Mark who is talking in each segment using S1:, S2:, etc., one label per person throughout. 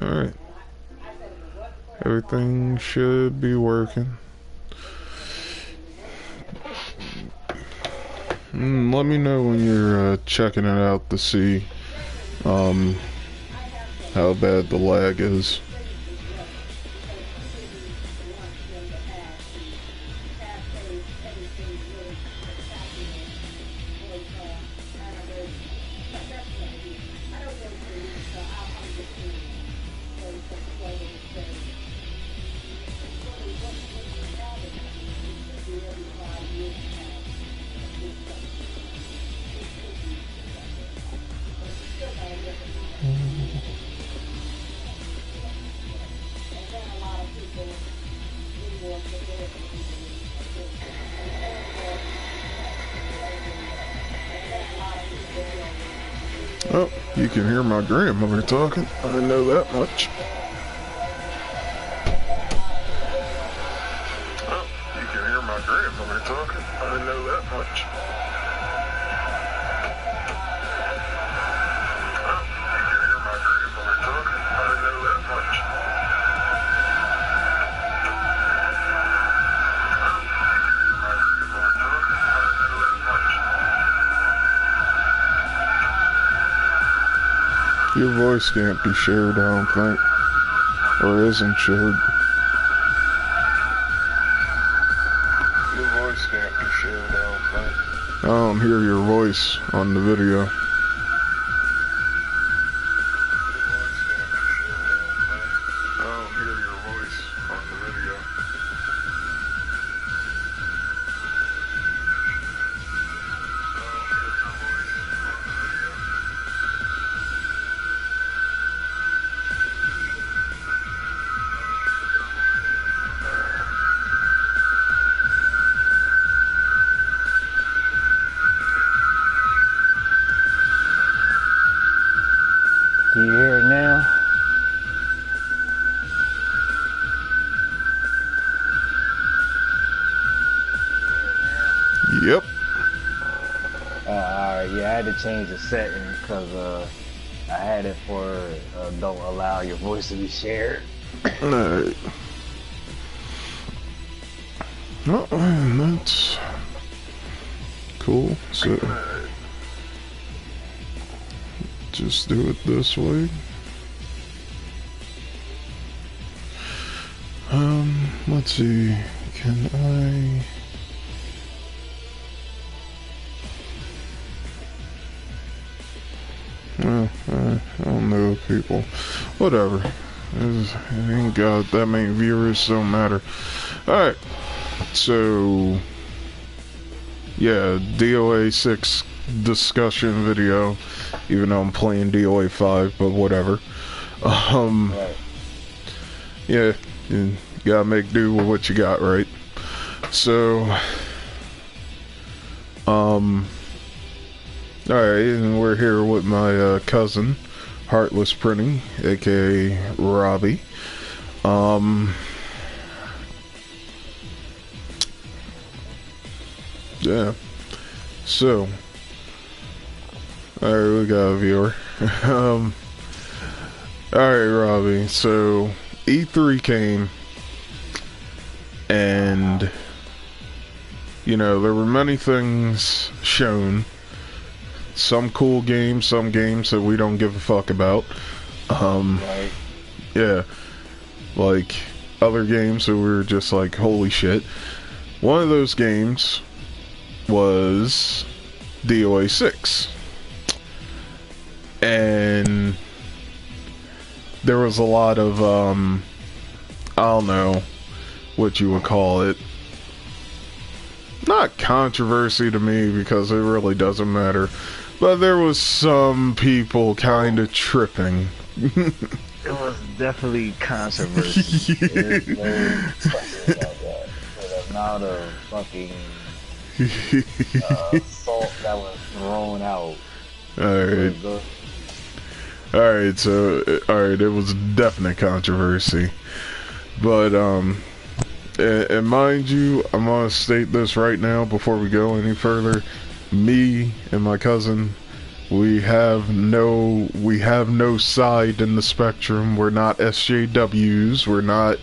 S1: Alright. Everything should be working. Let me know when you're checking it out to see how bad the lag is. Oh, you can hear my grandmother talking. I didn't know that much. Oh, you can hear my grandmother talking. I didn't know that much. Oh, you can hear my grandmother talking. I didn't know that much. Your voice can't be shared, I don't think. Or isn't shared. Your voice can't be shared, I don't think. I don't hear your voice on the video. I don't hear your voice on the video.
S2: Can you hear it now?
S1: Yep.
S2: Alright, yeah, I had to change the setting because I had it for don't allow your voice to be shared.
S1: Alright. Oh, that's cool. So just do it this way. Let's see. Can I? Well, I don't know people. Whatever. It ain't got that many viewers, don't matter. Alright. So, yeah, DOA 6 discussion video. Even though I'm playing DOA 5, but whatever.
S2: Right.
S1: Yeah, you gotta make do with what you got, right? So, alright, and we're here with my cousin, Heartless Prinny, aka Robbie. Yeah. So, alright, we got a viewer. Alright, Robbie, so E3 came, and, you know, there were many things shown. Some cool games, some games that we don't give a fuck about.
S2: Right.
S1: Yeah. Like, other games that were just like, holy shit. One of those games was DOA 6. And there was a lot of, I don't know what you would call it. Not controversy to me, because it really doesn't matter. But there was some people kind of tripping.
S2: It was definitely controversy. There's no question about that. The amount of fucking salt that was thrown out.
S1: Alright. Alright, so, alright, it was definite controversy. But, and mind you, I'm gonna state this right now before we go any further. Me and my cousin We have no side in the spectrum. We're not SJWs. We're not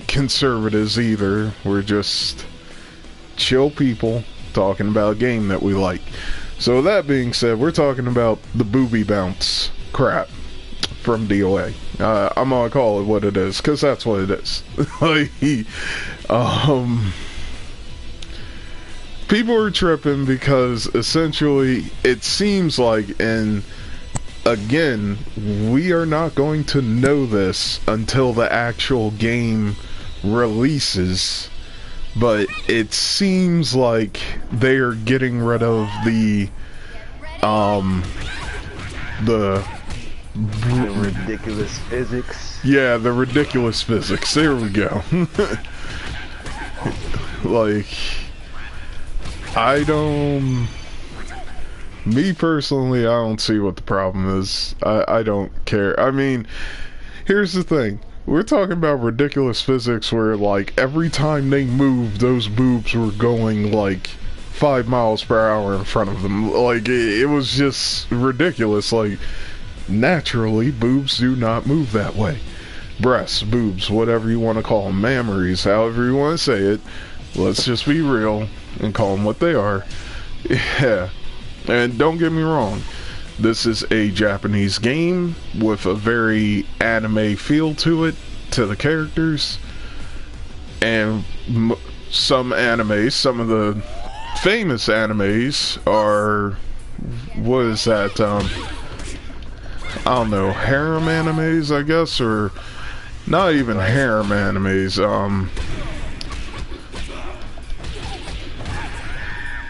S1: conservatives either. We're just chill people talking about a game that we like. So that being said, we're talking about the booby bounce crap from DOA. I'm gonna call it what it is, because that's what it is. Like, people are tripping because essentially it seems like, and again, we are not going to know this until the actual game releases, but it seems like they are getting rid of the
S2: ridiculous physics.
S1: Yeah, the ridiculous physics. There we go. Like, me personally, I don't see what the problem is. I don't care. I mean, here's the thing. We're talking about ridiculous physics where, like, every time they moved, those boobs were going, like, 5 miles per hour in front of them. Like, it was just ridiculous. Like, naturally, boobs do not move that way. Breasts, boobs, whatever you want to call them, mammaries, however you want to say it. Let's just be real and call them what they are. Yeah. And don't get me wrong. This is a Japanese game with a very anime feel to it, to the characters. And some animes, some of the famous animes are, what is that, I don't know, harem animes, I guess, or not even harem animes,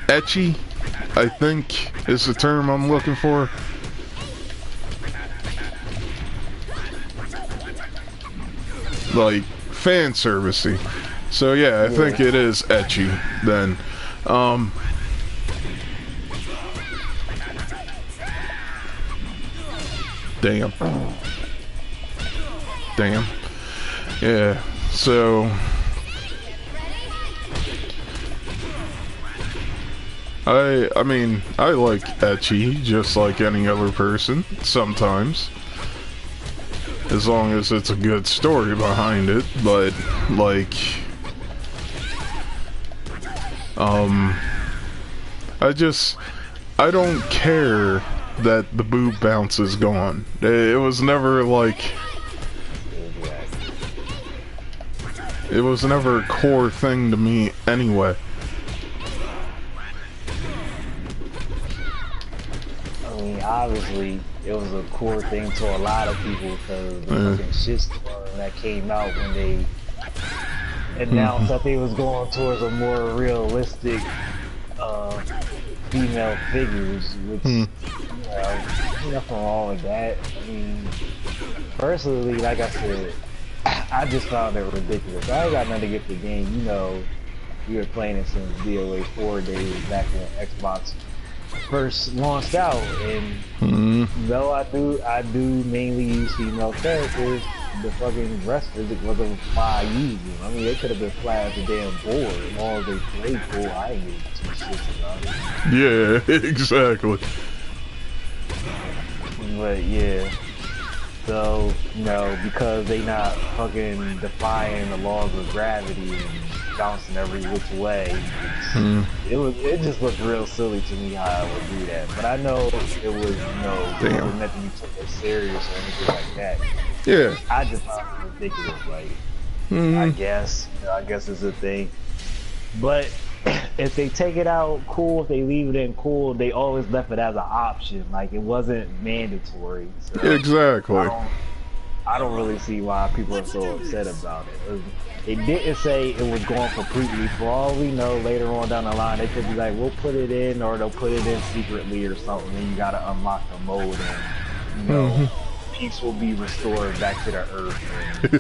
S1: ecchi, I think is the term I'm looking for. Like, fan servicey. So yeah, I think it is ecchi then. Damn. Yeah, so I mean, I like ecchi just like any other person, sometimes. As long as it's a good story behind it, but, like, I don't care that the boob bounce is gone. It was never, like, it was never a core thing to me anyway.
S2: I mean, obviously, it was a core thing to a lot of people because the fucking shitstorm that came out when they announced that they was going towards a more realistic female figures, which, you know, nothing wrong with that. I mean, personally, like I said, I just found it ridiculous. I ain't got nothing against the game. You know, we were playing it since DOA 4 days back when Xbox first launched out, and though I do mainly use female characters, the fucking breast physics wasn't why I used them. I mean, they could have been flat as a damn board. As long as they played cool, I ain't giving two shits about it.
S1: Yeah, exactly.
S2: But yeah, so, you know, because they not fucking defying the laws of gravity and bouncing every which way, it just looked real silly to me how I would do that. But I know it was, you know, it wasn't meant to be taken serious or anything like that.
S1: Yeah.
S2: I just found it ridiculous. Like, I guess it's a thing. But if they take it out, cool. If they leave it in, cool. They always left it as an option. Like, it wasn't mandatory. So
S1: Exactly.
S2: I don't really see why people are so upset about it. It didn't say it was going completely. For all we know, later on down the line, they could be like, we'll put it in, or they'll put it in secretly or something, and you gotta unlock the mode, and, you know, peace will be restored back to the earth, and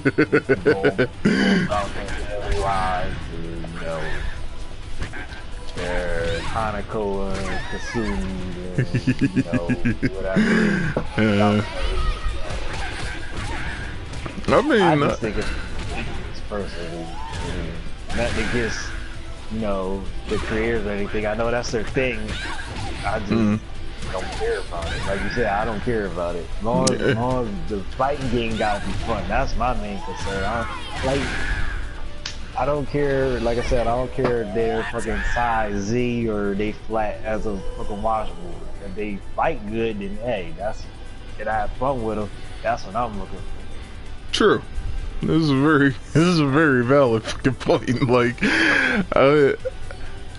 S2: go about their lives, and, you know, their Hanako and Kasumi, and, you know, whatever.
S1: I mean,
S2: I just think it's personally, nothing against, you know, the creators or anything. I know that's their thing. I just don't care about it. Like you said, I don't care about it. As long as the fighting game gotta be fun. That's my main concern. I don't care, like I said, I don't care if they're fucking size Z or they flat as a fucking washboard. If they fight good, then hey, and I have fun with them, that's what I'm looking for.
S1: True. This is a very valid fucking point. Like,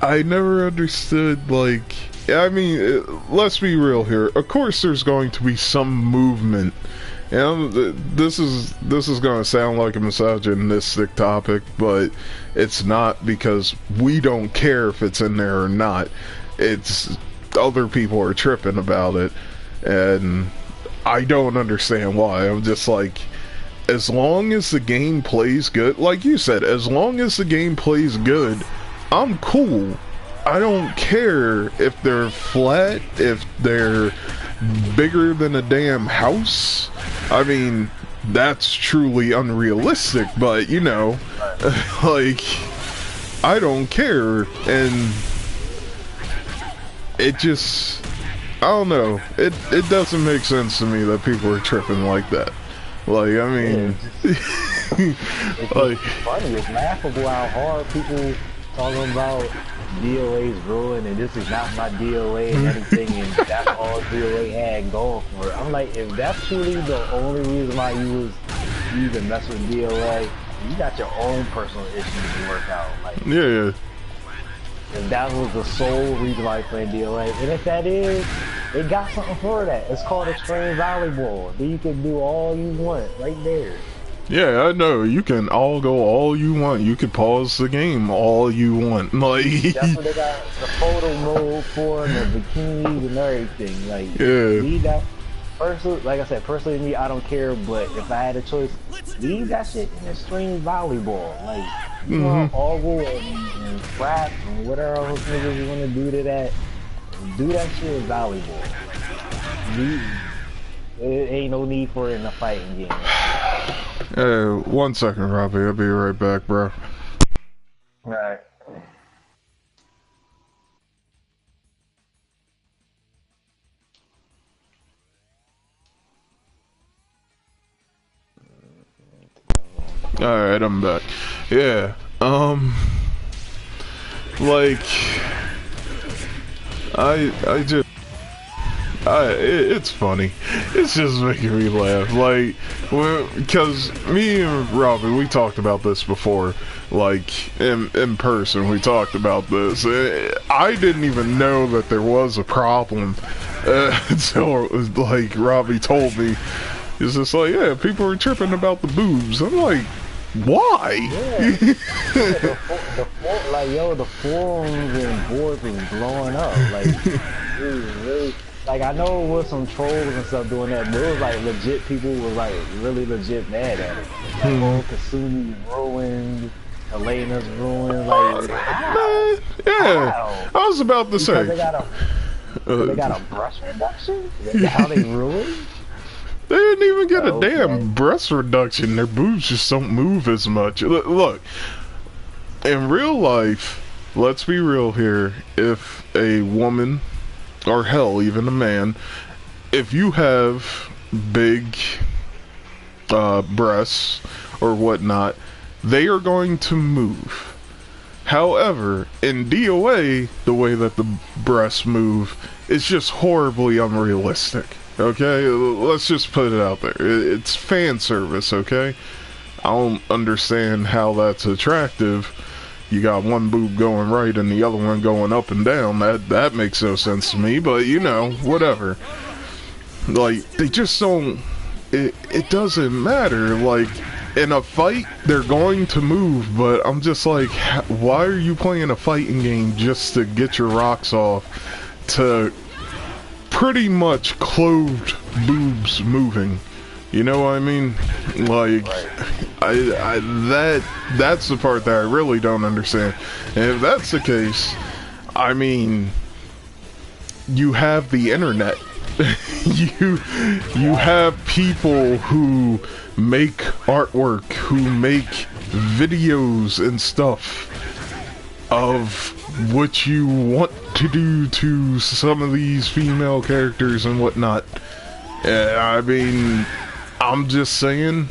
S1: I never understood, like, I mean, let's be real here. Of course there's going to be some movement. And this is going to sound like a misogynistic topic, but it's not, because we don't care if it's in there or not. It's other people are tripping about it, and I don't understand why. I'm just like, as long as the game plays good, like you said, as long as the game plays good, I'm cool. I don't care if they're flat, if they're bigger than a damn house. I mean, that's truly unrealistic, but you know, like, I don't care, and it just, I don't know, it doesn't make sense to me that people are tripping like that. Like, I mean,
S2: it's
S1: like,
S2: funny, it's laughable how hard people talking about DOA's ruling and this is not my DOA and everything, and that's all DOA had going for it. I'm like, if that's truly the only reason why you even mess with DOA, you got your own personal issues to work out. Like,
S1: yeah.
S2: If that was the sole reason why you're playing DOA, and if that is, they got something for that. It's called extreme volleyball. Then you can do all you want right there.
S1: Yeah, I know. You can all go all you want. You can pause the game all you want. Like,
S2: that's what they got the photo mode for, and the bikinis and everything. Like,
S1: yeah.
S2: Leave that. Personally, like I said, personally me, I don't care. But if I had a choice, leave that shit in extreme volleyball. Like, you know, ogle and crap and whatever else niggas you want to do to that. Do that shit in volleyball. It ain't no need for it in a fighting game.
S1: Hey, 1 second, Robbie. I'll be right back, bro.
S2: Right.
S1: Alright, I'm back. Yeah, like, it's funny. It's just making me laugh. Like, because me and Robin, we talked about this before. Like, in person, we talked about this. I didn't even know that there was a problem until, like, Robbie told me. He's just like, yeah, people are tripping about the boobs. I'm like, why?
S2: Yeah. The forums and boards was blowing up. Like, it was really, like, I know it was some trolls and stuff doing that, but it was like legit people was like really legit mad at it. Like, oh, Kasumi ruined, Elena's ruined. Like, how?
S1: Yeah,
S2: How?
S1: I was about to say.
S2: They got a breast reduction? Is that how they ruined?
S1: They didn't even get a damn breast reduction. Their boobs just don't move as much. Look, in real life, let's be real here. If a woman, or hell, even a man, if you have big breasts or whatnot, they are going to move. However, in DOA, the way that the breasts move is just horribly unrealistic. Okay, let's just put it out there. It's fan service, okay? I don't understand how that's attractive. You got one boob going right and the other one going up and down. That makes no sense to me, but you know, whatever. Like, they just don't... It doesn't matter. Like, in a fight, they're going to move, but I'm just like, why are you playing a fighting game just to get your rocks off to... pretty much clothed boobs moving, you know what I mean? Like, that's the part that I really don't understand. And if that's the case, I mean, you have the internet. you have people who make artwork, who make videos and stuff of what you want to do to some of these female characters and whatnot. I mean, I'm just saying,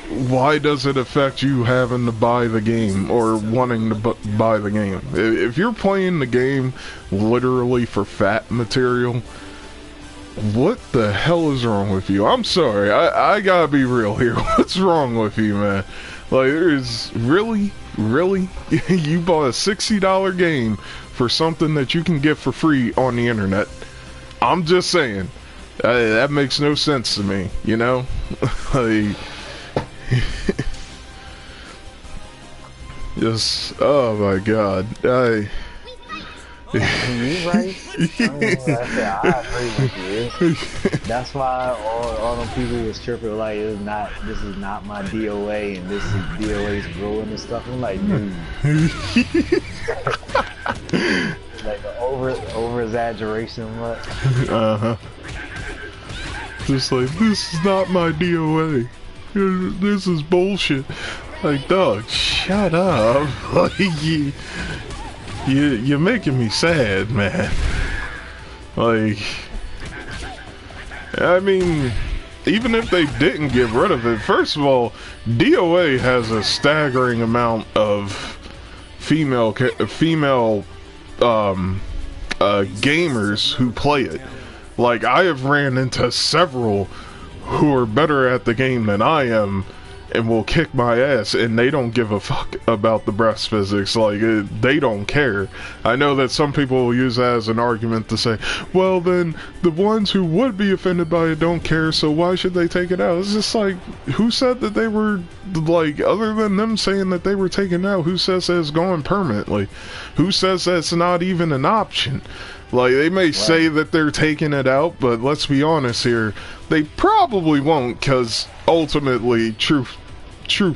S1: why does it affect you having to buy the game or wanting to buy the game? If you're playing the game literally for fat material, what the hell is wrong with you? I'm sorry, I gotta be real here. What's wrong with you, man? Like, there's really, you bought a $60 game for something that you can get for free on the internet. I'm just saying, that makes no sense to me, you know? Like, just, oh my god,
S2: you right? I agree with you. That's why all them people was tripping like this is not my DOA and this is DOA's ruling and stuff. I'm like, dude. Like the over exaggeration, what?
S1: Just like, this is not my DOA. This is bullshit. Like, dog, shut up. Like, you're making me sad, man. Like, I mean, even if they didn't get rid of it, first of all, DOA has a staggering amount of female gamers who play it. Like, I have ran into several who are better at the game than I am and will kick my ass, and they don't give a fuck about the breast physics. Like, they don't care. I know that some people will use that as an argument to say, well, then the ones who would be offended by it don't care, so why should they take it out? It's just like, who said that they were, like, other than them saying that they were taken out, who says that it's going permanently? Who says that's not even an option? Like, they may say that they're taking it out, but let's be honest here, they probably won't, because ultimately, truth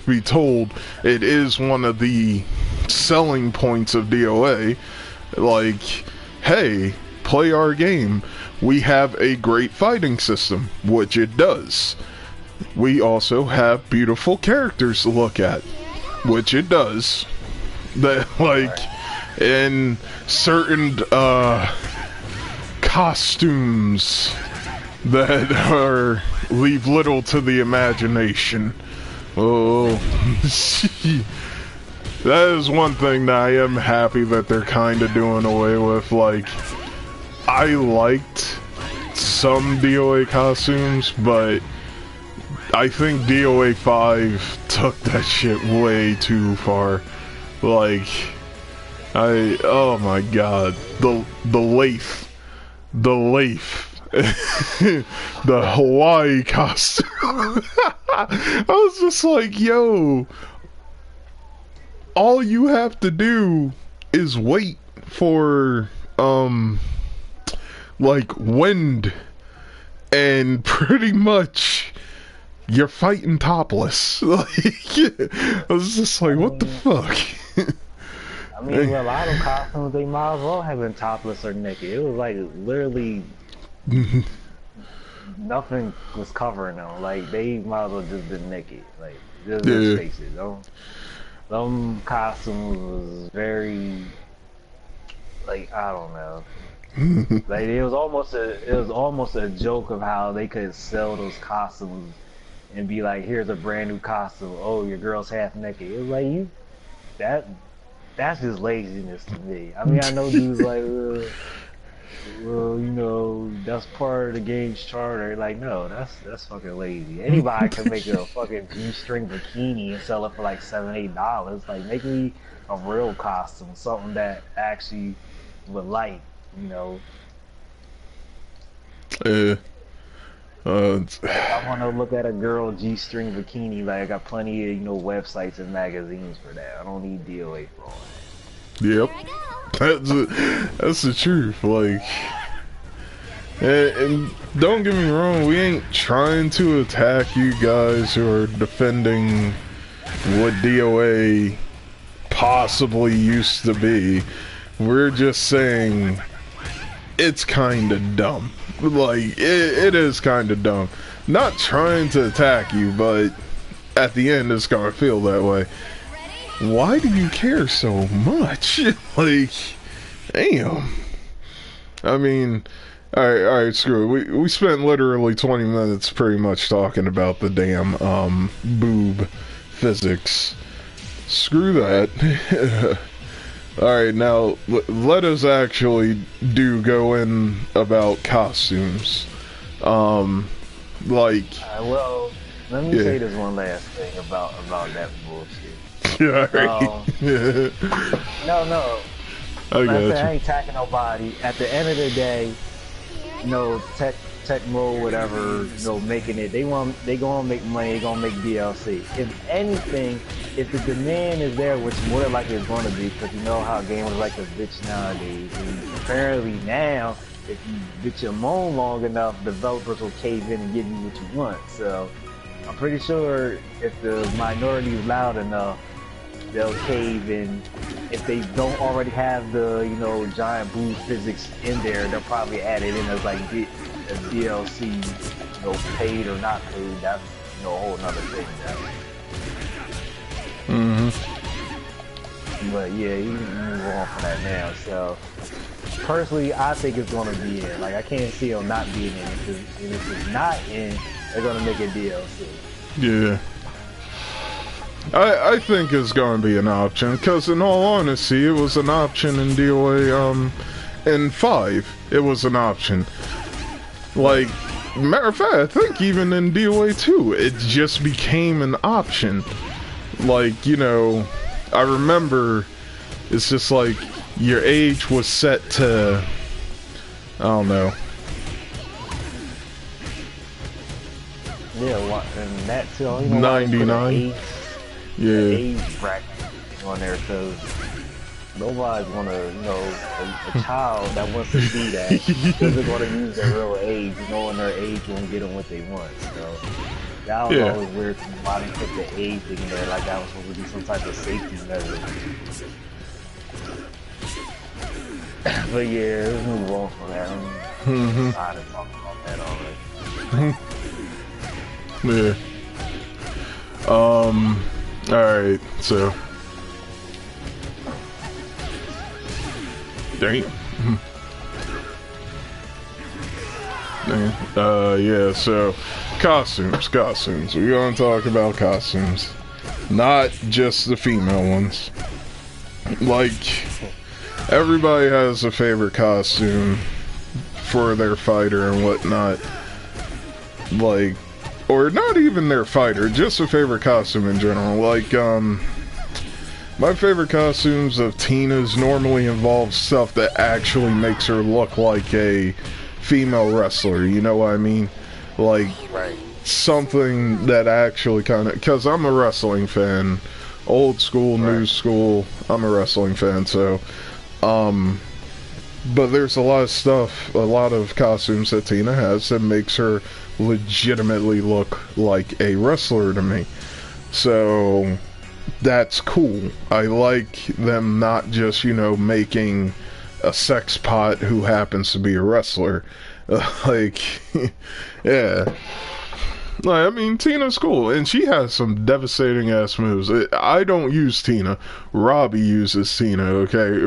S1: be told, it is one of the selling points of DOA. Like, hey, play our game. We have a great fighting system, which it does. We also have beautiful characters to look at, which it does. That, like, in certain costumes that leave little to the imagination. Oh, that is one thing that I am happy that they're kind of doing away with. Like, I liked some DOA costumes, but I think DOA 5 took that shit way too far. Like, oh my god, the Leif. The Hawaii costume. I was just like, yo, all you have to do is wait for like wind, and pretty much you're fighting topless. Like, I was just like, what the fuck?
S2: I mean, a lot of costumes, they might as well have been topless or naked. It was like literally nothing was covering them. Like, they might as well just been naked. Like, just face it. Them costumes was very, like, I don't know. Like, it was almost a joke of how they could sell those costumes and be like, here's a brand new costume. Oh, your girl's half naked. It was like, that's just laziness to me. I mean, I know dudes like, well, you know, that's part of the game's charter. Like, no, that's fucking lazy. Anybody can make a fucking G-string bikini and sell it for like $7, $8. Like, make me a real costume, something that actually would like, you know. I want to look at a girl G-string bikini. Like, I got plenty of, you know, websites and magazines for that. I don't need DOA for all that.
S1: Yep, that's the truth. Like, and don't get me wrong, we ain't trying to attack you guys who are defending what DOA possibly used to be. We're just saying it's kind of dumb. Like, it is kind of dumb. Not trying to attack you, but at the end it's gonna feel that way. Why do you care so much? Like, Damn. I mean, alright, screw it. We spent literally 20 minutes pretty much talking about the damn, boob physics. Screw that. Alright, now, let us actually go in about costumes. Like...
S2: well, let me say this one last thing about that bullshit.
S1: Yeah, alright.
S2: No.
S1: I
S2: ain't attacking nobody. At the end of the day, Tecmo, whatever, making it. They gonna make money. They gonna make DLC. If anything, if the demand is there, which more than likely is going to be, because you know how gamers like to bitch nowadays. And apparently now, if you bitch and moan long enough, developers will cave in and give you what you want. So I'm pretty sure if the minority is loud enough, they'll cave in. If they don't already have the, giant boob physics in there, they'll probably add it in as like a DLC, paid or not paid. That's, a whole nother thing. But yeah, you can move on from that now. So personally, I think it's gonna be in. Like, I can't see them not being in. If it's not in, they're gonna make a DLC.
S1: Yeah. I think it's going to be an option, because in all honesty, it was an option in DOA, in 5, it was an option. Like, matter of fact, I think even in DOA 2, it just became an option. Like, I remember, it's just like, your age was set to, I don't know.
S2: Yeah, and that too,
S1: 99. Yeah.
S2: Age bracket on there, because nobody's gonna, a child that wants to see that isn't gonna use their real age, and their age won't get them what they want. So that was always weird to me. Why they put the age in there like that was supposed to be some type of safety measure. But yeah, let's move on from that. I'm tired of talking about that already.
S1: Yeah. Alright, so... Dang. Yeah, so... Costumes. We're gonna talk about costumes. Not just the female ones. Like, everybody has a favorite costume for their fighter and whatnot. Like... Or not even their fighter, just a favorite costume in general. Like, my favorite costumes of Tina's normally involve stuff that actually makes her look like a female wrestler, you know what I mean? Like, something that actually kind of... Because I'm a wrestling fan. Old school, new school, I'm a wrestling fan, so... But there's a lot of stuff, a lot of costumes that Tina has that makes her legitimately look like a wrestler to me. So that's cool. I like them not just, making a sex pot who happens to be a wrestler. Like, yeah. Like, I mean, Tina's cool, and she has some devastating ass moves. I don't use Tina. Robbie uses Tina, okay?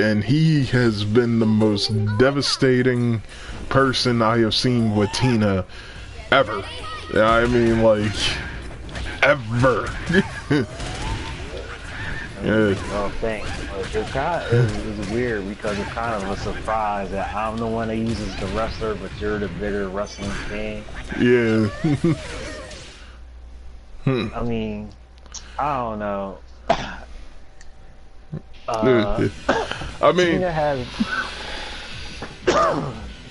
S1: And he has been the most devastating person I have seen with Tina ever. I mean, like, ever.
S2: Yeah. Oh, thanks. It's weird because it's kind of a surprise that I'm the one that uses the wrestler, but you're the bigger wrestling fan.
S1: Yeah.
S2: I mean, I don't know.
S1: I mean,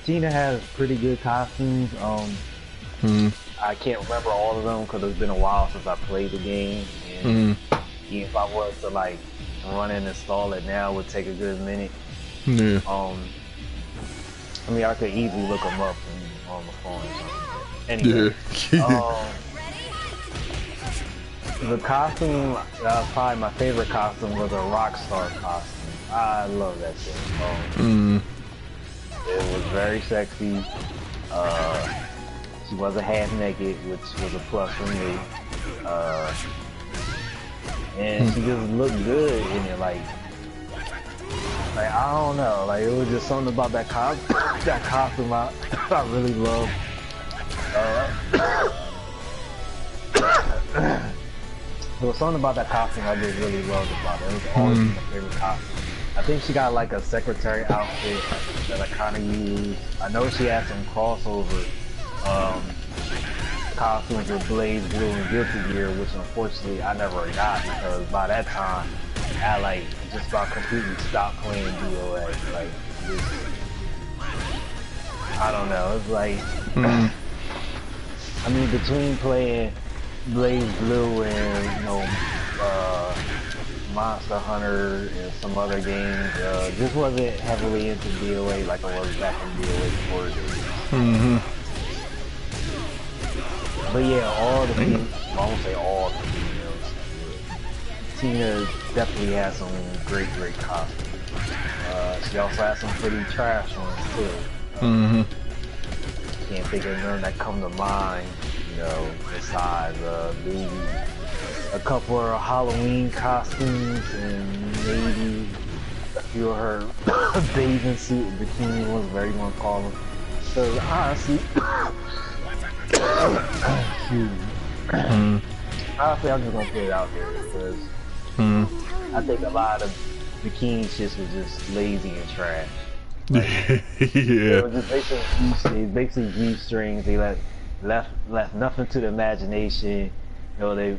S2: Tina has pretty good costumes. I can't remember all of them because it's been a while since I played the game. And if I was to like run and install it now, it would take a good minute.
S1: Yeah.
S2: I mean, I could easily look them up on the phone or something. Anyway, the costume, probably my favorite costume was a Rockstar costume. I love that shit. It was very sexy. She wasn't half naked, which was a plus for me. And she just looked good in it. Like, Like I don't know, like it was just something about that that costume I really love. There was something about that costume I just really loved about it. It was always my favorite costume. I think she got like a secretary outfit that I kind of use. I know she had some crossover costumes with Blaze Blue and Guilty Gear, which unfortunately I never got because by that time I like just about completely stopped playing DOA. Like, just, I don't know. It's like, I mean, between playing Blaze Blue and Monster Hunter and some other games, just wasn't heavily into DOA like I was back in DOA before. But yeah, all the females, I won't say all the females, Tina definitely has some great costumes. She also has some pretty trash ones too. Can't think of none that come to mind, you know, besides maybe a couple of Halloween costumes and maybe a few of her bathing suit bikini ones, whatever you want to call them. So honestly, honestly, I'm just gonna put it out there because I think a lot of bikini shits was just lazy and trash. Like,
S1: yeah.
S2: It was just basically G-strings. They left nothing to the imagination. You know, they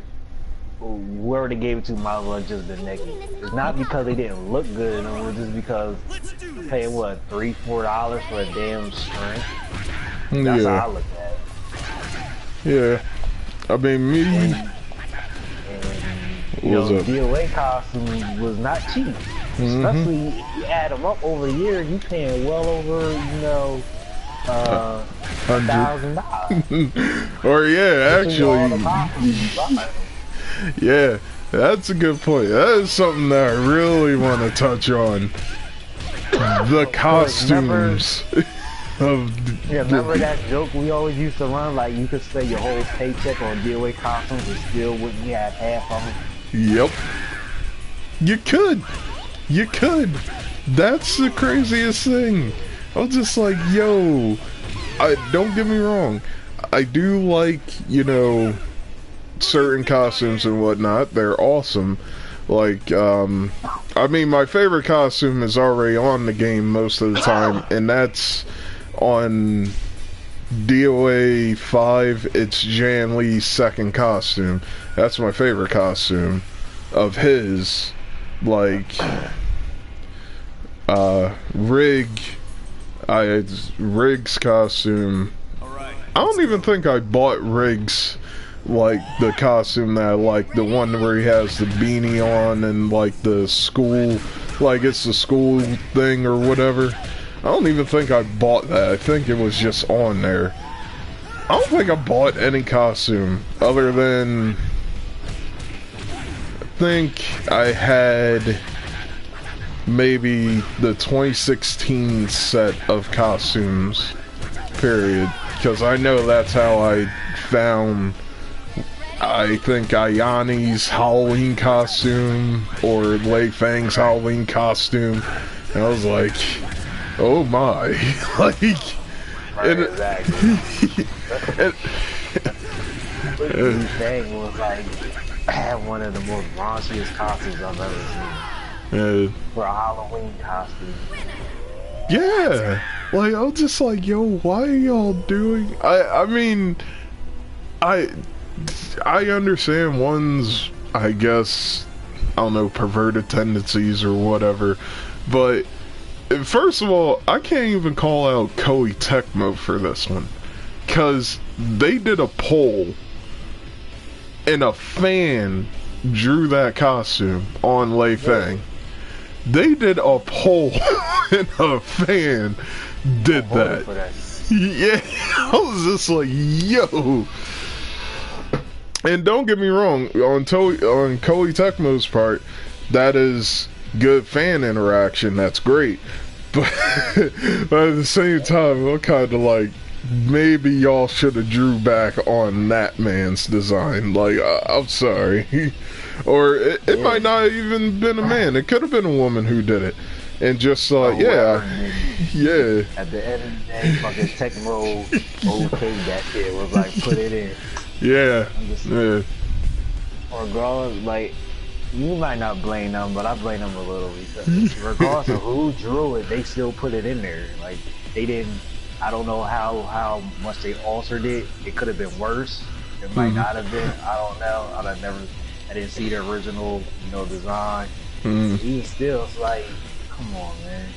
S2: whoever they gave it to might as well have just been naked. It's not because they didn't look good, it was just because paying what $3-4 for a damn string. That's how I look at it.
S1: Yeah, I mean, me.
S2: And you know, DOA costume was not cheap. Especially if you add them up over a year, you paying well over, you know, $1,000.
S1: Or yeah, actually, yeah, that's a good point. That is something that I really want to touch on. The costumes.
S2: Remember that joke we always used to run? Like you could spend your whole paycheck on DOA costumes and still wouldn't have half of them.
S1: Yep. You could. You could. That's the craziest thing. I was just like, yo, don't get me wrong. I do like, you know, certain costumes and whatnot. They're awesome. Like, I mean, my favorite costume is already on the game most of the time, and that's on DOA 5. It's Jan Lee's second costume. That's my favorite costume of his. Like, Rig's costume. I don't even think I bought Rig's, like, the costume that I like, the one where he has the beanie on and, like, the school, like, it's the school thing or whatever. I don't even think I bought that. I think it was just on there. I don't think I bought any costume other than, I think I had maybe the 2016 set of costumes, period. Because I know that's how I found, I think, Ayani's Halloween costume or Lei Fang's Halloween costume. And I was like, oh my. Like,
S2: right, exactly. Lei Fang was like, had one of the most raunchiest costumes I've ever seen. For a Halloween costume.
S1: Yeah. Like, I was just like, yo, why are y'all doing... I mean, I understand one's, I guess, I don't know, perverted tendencies or whatever, but first of all, I can't even call out Koei Tecmo for this one, because they did a poll, and a fan drew that costume on Lei Fang. They did a poll, and a fan did that. Yeah, I was just like, yo. And don't get me wrong, on Koei Tecmo's part, that is good fan interaction, that's great. But at the same time, I'm kind of like, maybe y'all should have drew back on that man's design. Like, I'm sorry. Or it might not have even been a man. It could have been a woman who did it. and just thought,
S2: whoever.
S1: yeah.
S2: At the end of the day, fucking Tecmo okayed that shit. Was like, put it in.
S1: Yeah. Yeah.
S2: Regardless, like, you might not blame them, but I blame them a little because regardless of who drew it, they still put it in there. Like, they didn't. I don't know how much they altered it. It could have been worse. It might not have been. I don't know. I didn't see the original, design. Even still, it's like, come on, man.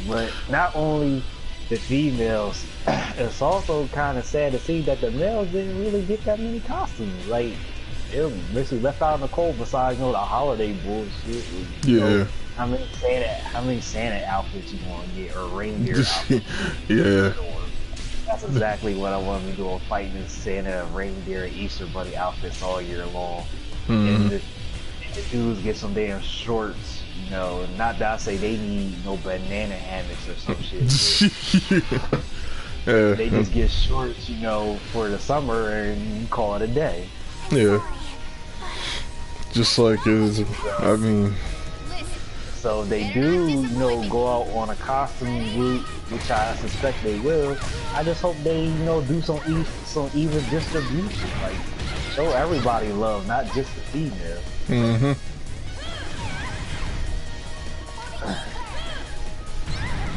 S2: But not only the females, it's also kind of sad to see that the males didn't really get that many costumes. Like, they were basically left out in the cold besides, the holiday bullshit.
S1: Yeah.
S2: How many Santa outfits you want to get, or reindeer outfits?
S1: Yeah.
S2: That's exactly what I want to be doing, fighting Santa, reindeer, and Easter bunny outfits all year long. And the dudes get some damn shorts. Not that I say they need no banana hammocks or some shit.
S1: Yeah.
S2: They just get shorts, for the summer and you call it a day.
S1: Yeah. Just like
S2: So if they do, go out on a costume route, which I suspect they will, I just hope they, do some even distribution. Like, show everybody love, not just the female.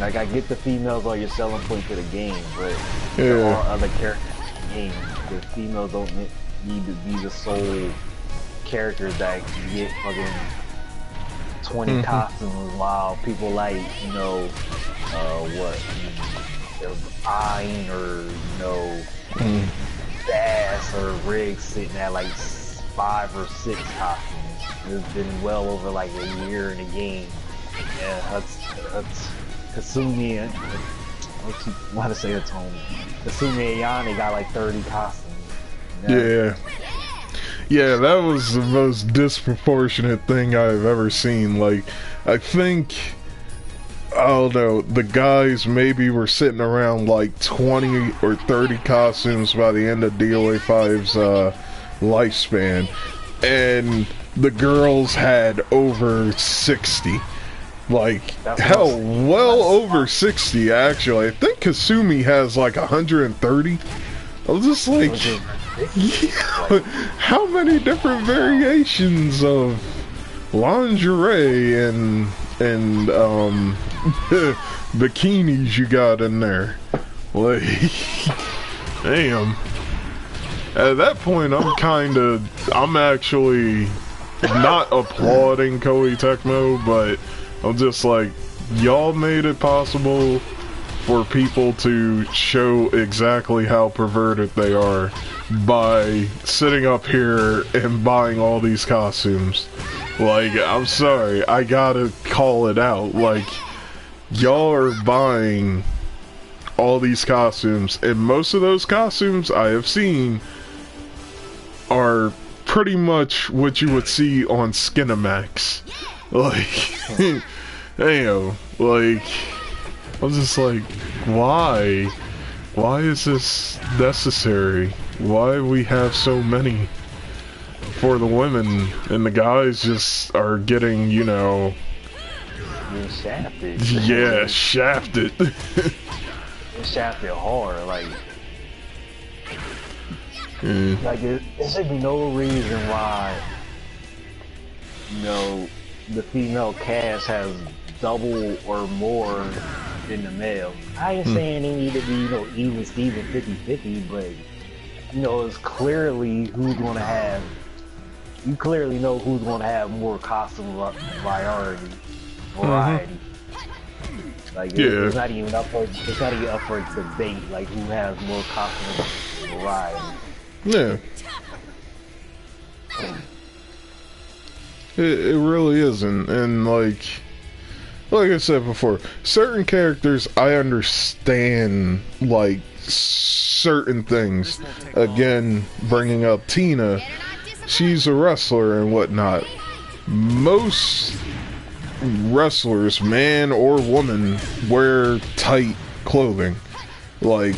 S2: Like, I get the females are your selling point to the game, but there are other characters in the game. The females don't need to be the sole characters that can get fucking 20 costumes while people like, Ayn or, Bass or Riggs sitting at like 5 or 6 costumes. It's been well over like a year in the game. Yeah, that's Kasumi and I want to say it's home. Kasumi and Yanni got like 30 costumes.
S1: Yeah, that was the most disproportionate thing I've ever seen. Like, I think, I don't know, the guys maybe were sitting around like 20 or 30 costumes by the end of DOA 5's lifespan, and the girls had over 60. Like, hell, well over 60 actually. I think Kasumi has like 130. I was just like, how many different variations of lingerie and bikinis you got in there? Like, damn. At that point, I'm actually not applauding Koei Tecmo, but I'm just like, y'all made it possible for people to show exactly how perverted they are by sitting up here and buying all these costumes. Like, I'm sorry, I gotta call it out. Like, y'all are buying all these costumes, and most of those costumes I have seen are pretty much what you would see on Skinamax. Like, damn, like, I'm just like, why? Why is this necessary? Why we have so many for the women, and the guys just are getting,
S2: You're shafted.
S1: Yeah, shafted.
S2: You're shafted hard, like... Like, there should be no reason why, the female cast has double or more than the male. I ain't saying they need to be, even Steven 50-50, but, it's clearly who's gonna have, you clearly know who's gonna have more costume variety. Like, it's not even up for debate, like, who has more costume variety.
S1: Yeah. It really isn't, and like I said before, certain characters I understand, like, certain things. Again, bringing up Tina, she's a wrestler and whatnot. Most wrestlers, man or woman, wear tight clothing, like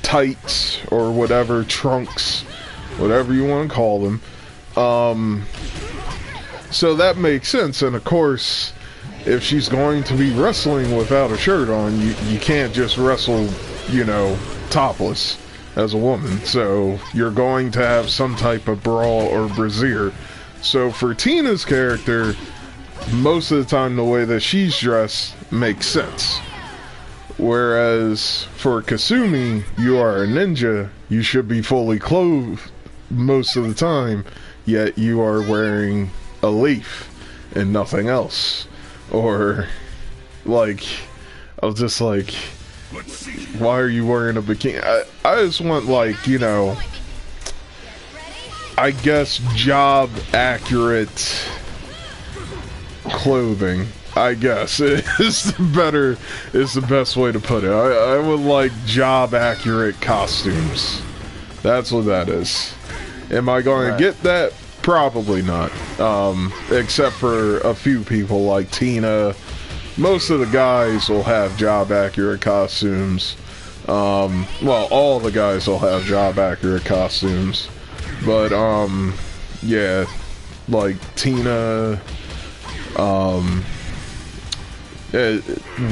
S1: tights or whatever, trunks, whatever you want to call them. So that makes sense, and of course, if she's going to be wrestling without a shirt on, you can't just wrestle, you know, topless as a woman. So you're going to have some type of bra or brassiere. So for Tina's character, most of the time the way that she's dressed makes sense. Whereas for Kasumi, you are a ninja, you should be fully clothed most of the time, yet you are wearing a leaf and nothing else. Or, like, I was just like, why are you wearing a bikini? I just want, like, you know, I guess job accurate clothing, I guess is the best way to put it. I would like job accurate costumes. That's what that is. Am I going to get that? Probably not. Except for a few people like Tina. Most of the guys will have job accurate costumes. Well, all the guys will have job accurate costumes. But yeah, like Tina,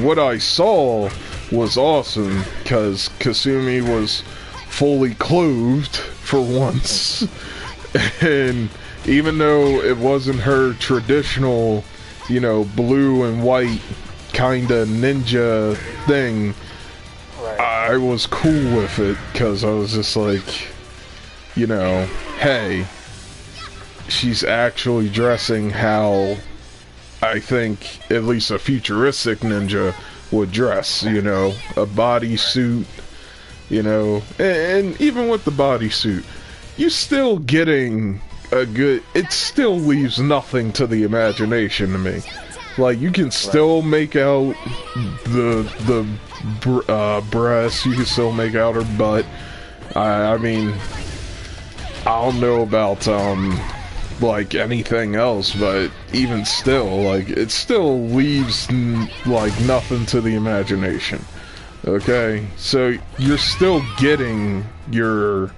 S1: what I saw was awesome because Kasumi was fully clothed for once. And even though it wasn't her traditional, you know, blue and white kind of ninja thing, I was cool with it because I was just like, you know, hey, she's actually dressing how I think at least a futuristic ninja would dress, you know, a bodysuit, you know, and even with the bodysuit, you still getting a good, it still leaves nothing to the imagination to me. Like, you can still make out the breasts, you can still make out her butt. I mean, I don't know about, like, anything else, but even still, like, it still leaves, like, nothing to the imagination. Okay? So, you're still getting your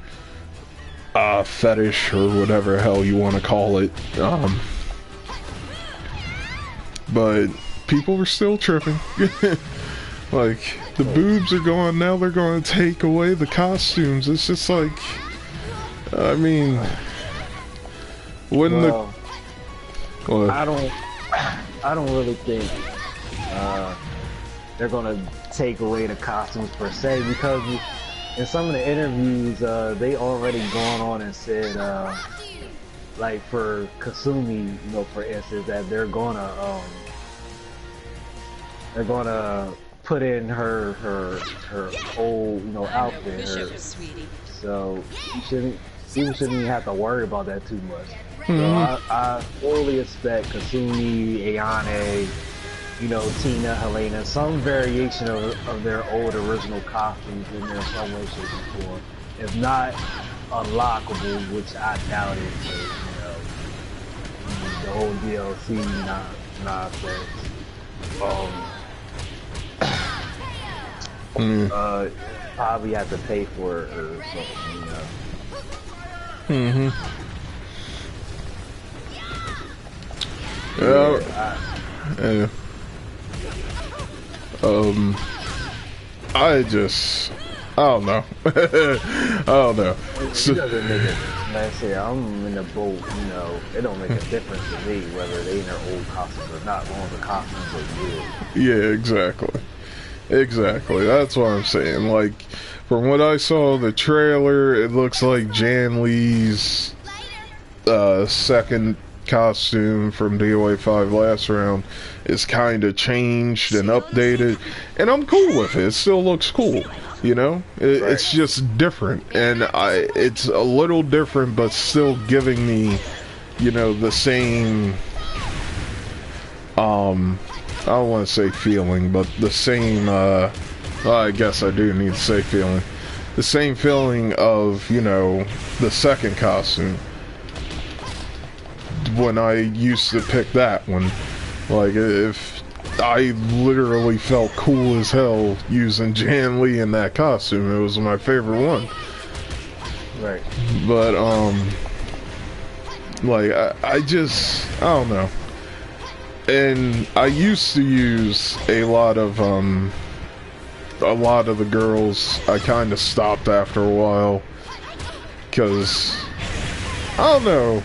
S1: fetish or whatever hell you want to call it. But people were still tripping. Like, the boobs are gone, now they're going to take away the costumes. It's just like, I mean, when
S2: I don't really think they're gonna take away the costumes per se, because in some of the interviews, they already gone on and said, like for Kasumi, you know, for instance, that they're gonna put in her old, you know, outfit. So people shouldn't even have to worry about that too much. So I fully expect Kasumi, Ayane, you know, Tina, Helena, some variation of their old original costumes in there some way, shape, or form. If not unlockable, which I doubt it, but, you know, the whole DLC nonsense. Probably have to pay for it or something, you know.
S1: I don't know. I don't know.
S2: It doesn't make it. Like I say, I'm in the boat, you know, it don't make a difference to me whether they in their old costumes or not, as long as the costumes are good.
S1: Yeah, exactly. Exactly. That's what I'm saying. Like, from what I saw, the trailer, it looks like Jan Lee's second costume from DOA 5 last round is kind of changed and updated, and I'm cool with it. It still looks cool, you know. It's just different, and it's a little different, but still giving me, you know, the same. I don't want to say feeling, but the same. I guess I do need to say feeling. The same feeling of, you know, the second costume. When I used to pick that one, like, if I literally felt cool as hell using Jan Lee in that costume, it was my favorite one.
S2: Right.
S1: But like, I don't know. And I used to use a lot of the girls. I kind of stopped after a while because I don't know.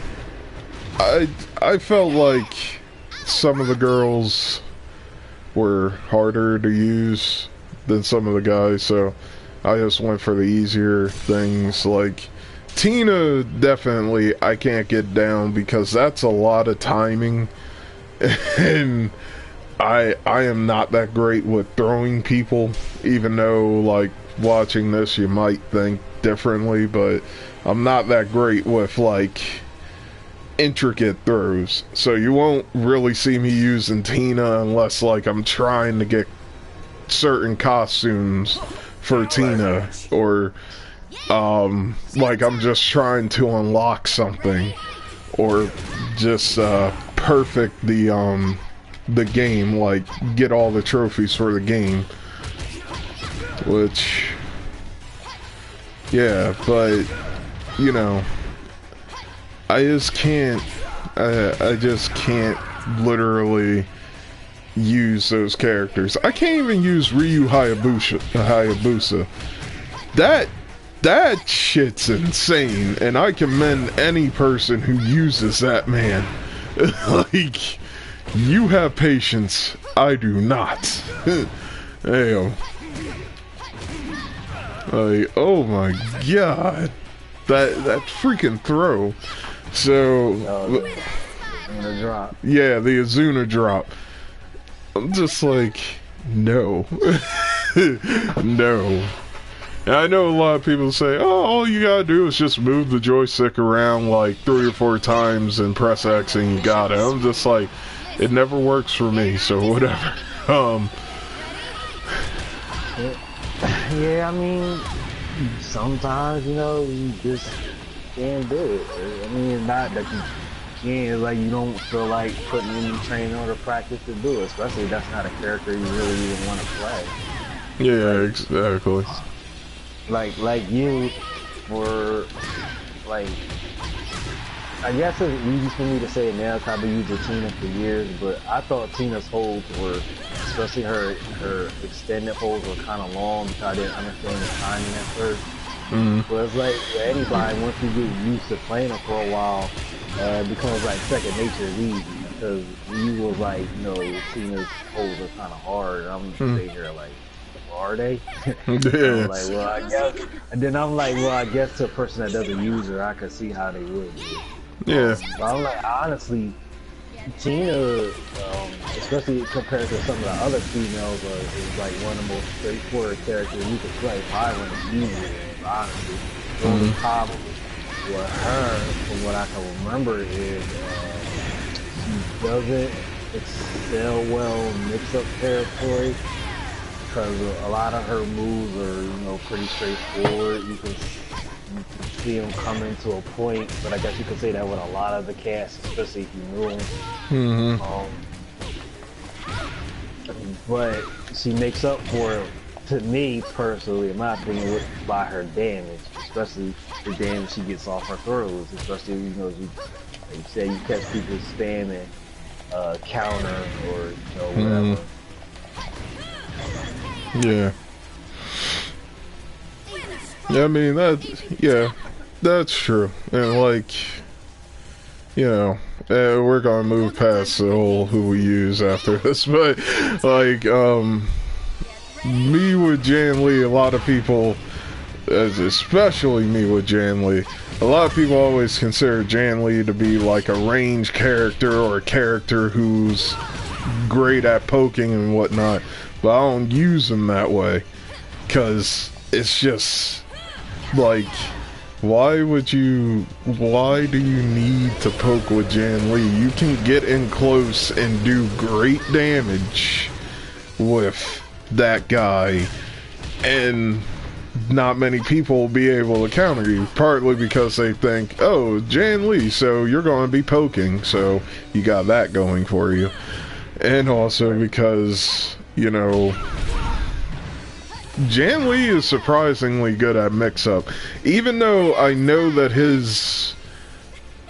S1: I felt like some of the girls were harder to use than some of the guys, so I just went for the easier things. Like Tina, definitely I can't get down because that's a lot of timing, and I am not that great with throwing people, even though like watching this you might think differently, but I'm not that great with like intricate throws. So you won't really see me using Tina unless like I'm trying to get certain costumes for Tina, or like I'm just trying to unlock something, or just perfect the game, like get all the trophies for the game. Which, yeah, but you know, I just can't literally use those characters. I can't even use Ryu Hayabusa. That shit's insane, and I commend any person who uses that man. Like, you have patience, I do not. Damn. Like, oh my god. That freaking throw. So,
S2: Azuna drop.
S1: Yeah, the Azuna drop. I'm just like, no. No. And I know a lot of people say, oh, all you gotta do is just move the joystick around like 3 or 4 times and press X and you got it. I'm just like, it never works for me, so whatever.
S2: Yeah, I mean, sometimes, you know, you just can't do it. I mean, it's not that you can't, like you don't feel like putting any training or practice to do it, especially if that's not a character you really even want to play.
S1: Yeah, exactly.
S2: Like you were, like, I guess it's easy for me to say it now because I've been using Tina for years, but I thought Tina's holds were, especially her extended holds, were kind of long because I didn't understand the timing at first. But it's like for anybody, once you get used to playing it for a while, it becomes like second nature. It's easy because you was like, you know, Tina's holds are kind of hard. I'm just sitting here like, are they?
S1: Yeah.
S2: Like, well, I guess. And then I'm like, well, I guess to a person that doesn't use her, I could see how they would be.
S1: Yeah.
S2: But I'm like, honestly, Tina, especially compared to some of the other females, is like one of the most straightforward characters you could play. Probably one of the easiest, honestly. The only problem with her, from what I can remember, is she doesn't excel well in mix-up territory. Because a lot of her moves are, you know, pretty straightforward. You can see them coming to a point, but I guess you could say that with a lot of the cast, especially if you knew them. But she makes up for it, to me personally, in my opinion, by her damage, especially the damage she gets off her throws. Especially, you know, you say you catch people spamming counter or, you know, whatever.
S1: Yeah. Yeah, I mean, that's true. And like, you know, we're gonna move past the whole who we use after this, but like, me with Jan Lee, a lot of people, especially me with Jan Lee, a lot of people always consider Jan Lee to be like a range character or a character who's great at poking and whatnot. But I don't use them that way, because it's just, like, why do you need to poke with Jan Lee? You can get in close and do great damage with that guy, and not many people will be able to counter you, partly because they think, oh, Jan Lee, so you're going to be poking, so you got that going for you. And also because, you know, Jan Lee is surprisingly good at mix-up. Even though I know that his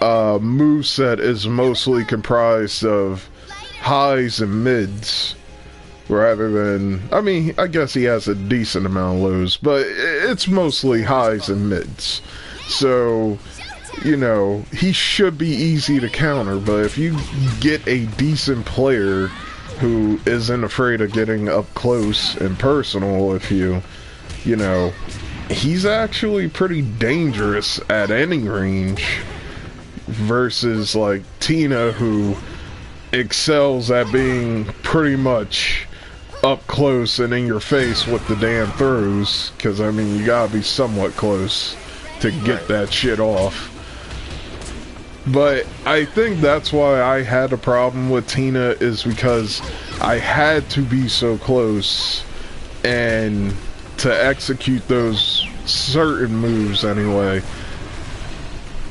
S1: moveset is mostly comprised of highs and mids rather than, I mean, I guess he has a decent amount of lows, but it's mostly highs and mids. So, you know, he should be easy to counter, but if you get a decent player who isn't afraid of getting up close and personal, you know, he's actually pretty dangerous at any range versus like Tina, who excels at being pretty much up close and in your face with the damn throws, because I mean you gotta be somewhat close to get that shit off. But I think that's why I had a problem with Tina, is because I had to be so close and to execute those certain moves anyway.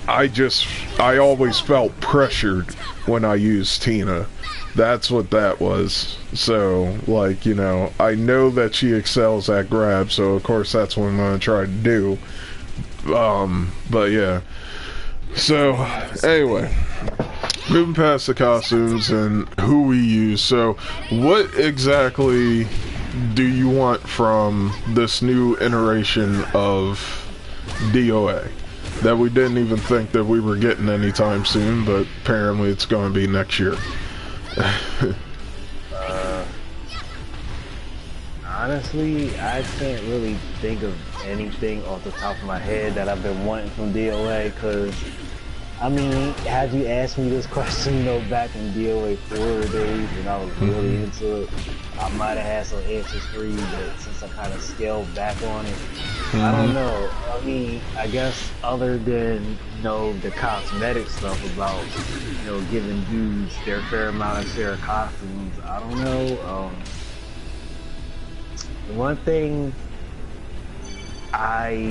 S1: I always felt pressured when I used Tina. That's what that was. So, like, you know, I know that she excels at grab, so of course that's what I'm gonna try to do. But yeah. So, anyway, moving past the costumes and who we use. So, what exactly do you want from this new iteration of DOA that we didn't even think that we were getting anytime soon, but apparently it's going to be next year?
S2: Honestly, I can't really think of anything off the top of my head that I've been wanting from DOA, because I mean, had you asked me this question, you know, back in DOA 4 days when I was really into it, I might have had some answers for you, but since I kind of scaled back on it, I don't know. I mean, I guess other than, you know, the cosmetic stuff about, you know, giving dudes their fair amount of share of costumes, I don't know. The one thing I'm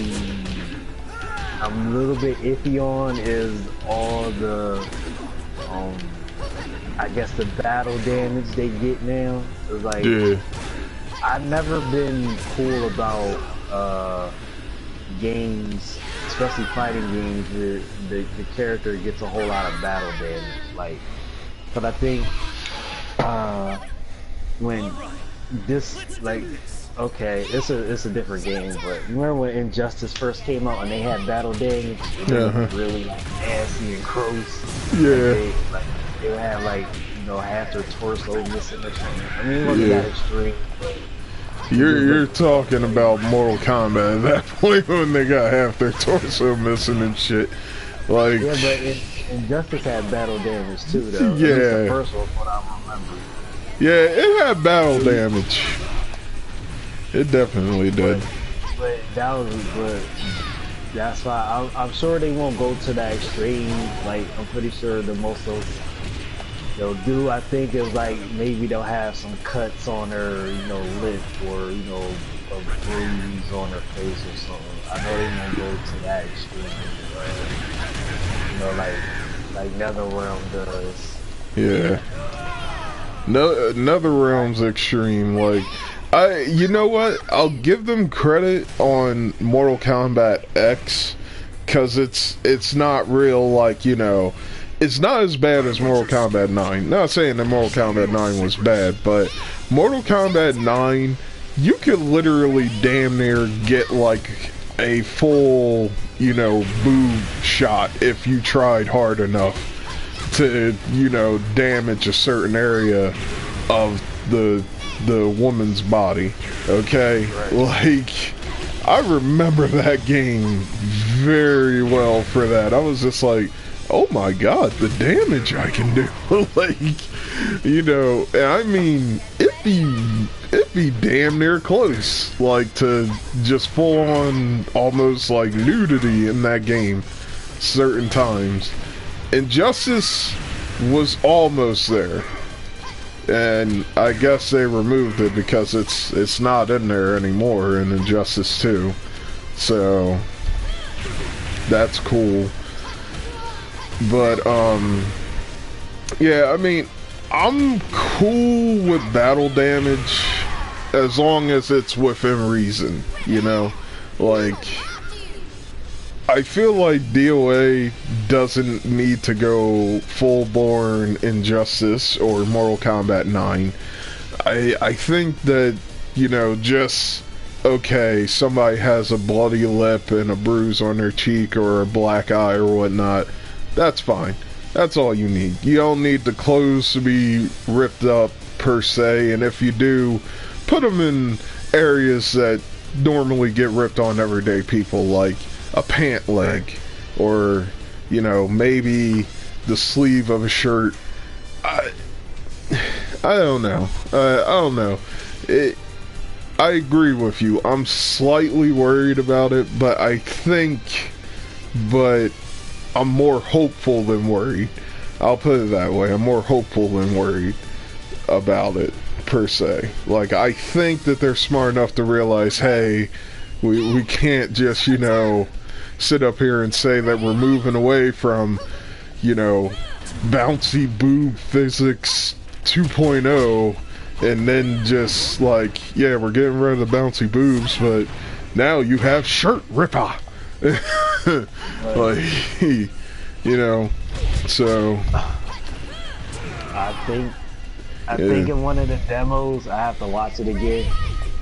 S2: a little bit iffy on is all the, I guess the battle damage they get now. It's like, I've never been cool about games, especially fighting games, where the character gets a whole lot of battle damage. Like, but I think when this, like, okay, it's a different game, but remember when Injustice first came out and they had battle damage? It was really like nasty and gross.
S1: Yeah.
S2: Like they would have, like, you know, half their torso missing or something. I mean, it wasn't that extreme, but
S1: you're talking about Mortal Kombat at that point when they got half their torso missing and shit. Like,
S2: yeah, but Injustice had battle damage too, though.
S1: Yeah.
S2: At least the first one, what I remember.
S1: Yeah, it had battle damage. It definitely did.
S2: But that's why I'm sure they won't go to that extreme. Like, I'm pretty sure the most they'll do, I think, is like maybe they'll have some cuts on her, you know, lip, or, you know, a bruise on her face or something. I know they won't go to that extreme. You know, like NetherRealm does.
S1: Yeah. No, NetherRealm's extreme. Like, you know what? I'll give them credit on Mortal Kombat X, because it's not real, like, you know, it's not as bad as Mortal Kombat 9. Not saying that Mortal Kombat 9 was bad, but Mortal Kombat 9, you could literally damn near get like a full, you know, boob shot if you tried hard enough to, you know, damage a certain area of the woman's body. Okay, like, I remember that game very well for that. I was just like, oh my god, the damage I can do. Like, you know, and I mean, it'd be damn near close, like, to just full on almost like nudity in that game certain times. Injustice was almost there, and I guess they removed it because it's not in there anymore in Injustice 2, so that's cool. But yeah, I mean, I'm cool with battle damage as long as it's within reason, you know? Like, I feel like DOA doesn't need to go full-born Injustice or Mortal Kombat 9. I think that, you know, just, okay, somebody has a bloody lip and a bruise on their cheek or a black eye or whatnot, that's fine. That's all you need. You don't need the clothes to be ripped up, per se, and if you do, put them in areas that normally get ripped on everyday people, like a pant leg, or, you know, maybe the sleeve of a shirt. I don't know. I don't know. I agree with you. I'm slightly worried about it, but I'm more hopeful than worried. I'll put it that way. I'm more hopeful than worried about it, per se. Like, I think that they're smart enough to realize, hey, we can't just, you know, sit up here and say that we're moving away from, you know, bouncy boob physics 2.0 and then just like, yeah, we're getting rid of the bouncy boobs, but now you have shirt ripper. Like, you know, so
S2: I think in one of the demos, I have to watch it again,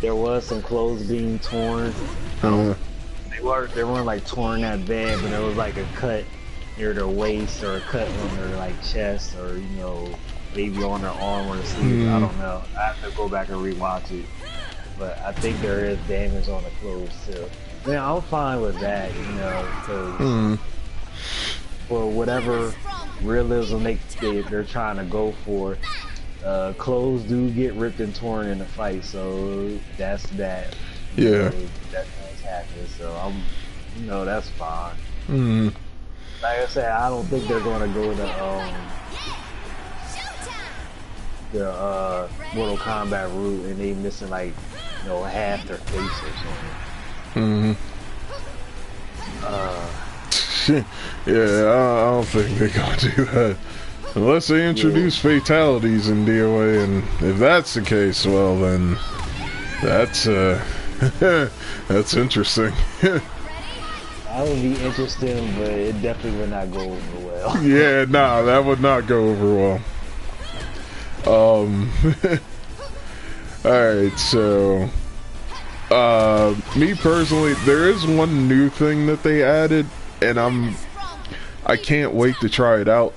S2: there was some clothes being torn. They weren't like torn that bad, but there was like a cut near their waist or a cut on their like chest, or, you know, maybe on their arm or the sleeve. I don't know. I have to go back and rewatch it. But I think there is damage on the clothes too. Man, I'm fine with that, you know, because for whatever realism they're trying to go for, clothes do get ripped and torn in a fight, so that's that.
S1: Yeah.
S2: You know, that does happen, so you know, that's fine. Like I said, I don't think they're gonna go the Mortal Kombat route and they missing like, you know, half their face or something.
S1: Yeah, I don't think they're gonna do that unless they introduce fatalities in DOA, and if that's the case, well then that's that's interesting.
S2: That would be interesting, but it definitely would not go over well.
S1: Yeah, nah, that would not go over well. Alright, so me personally, there is one new thing that they added, and I can't wait to try it out.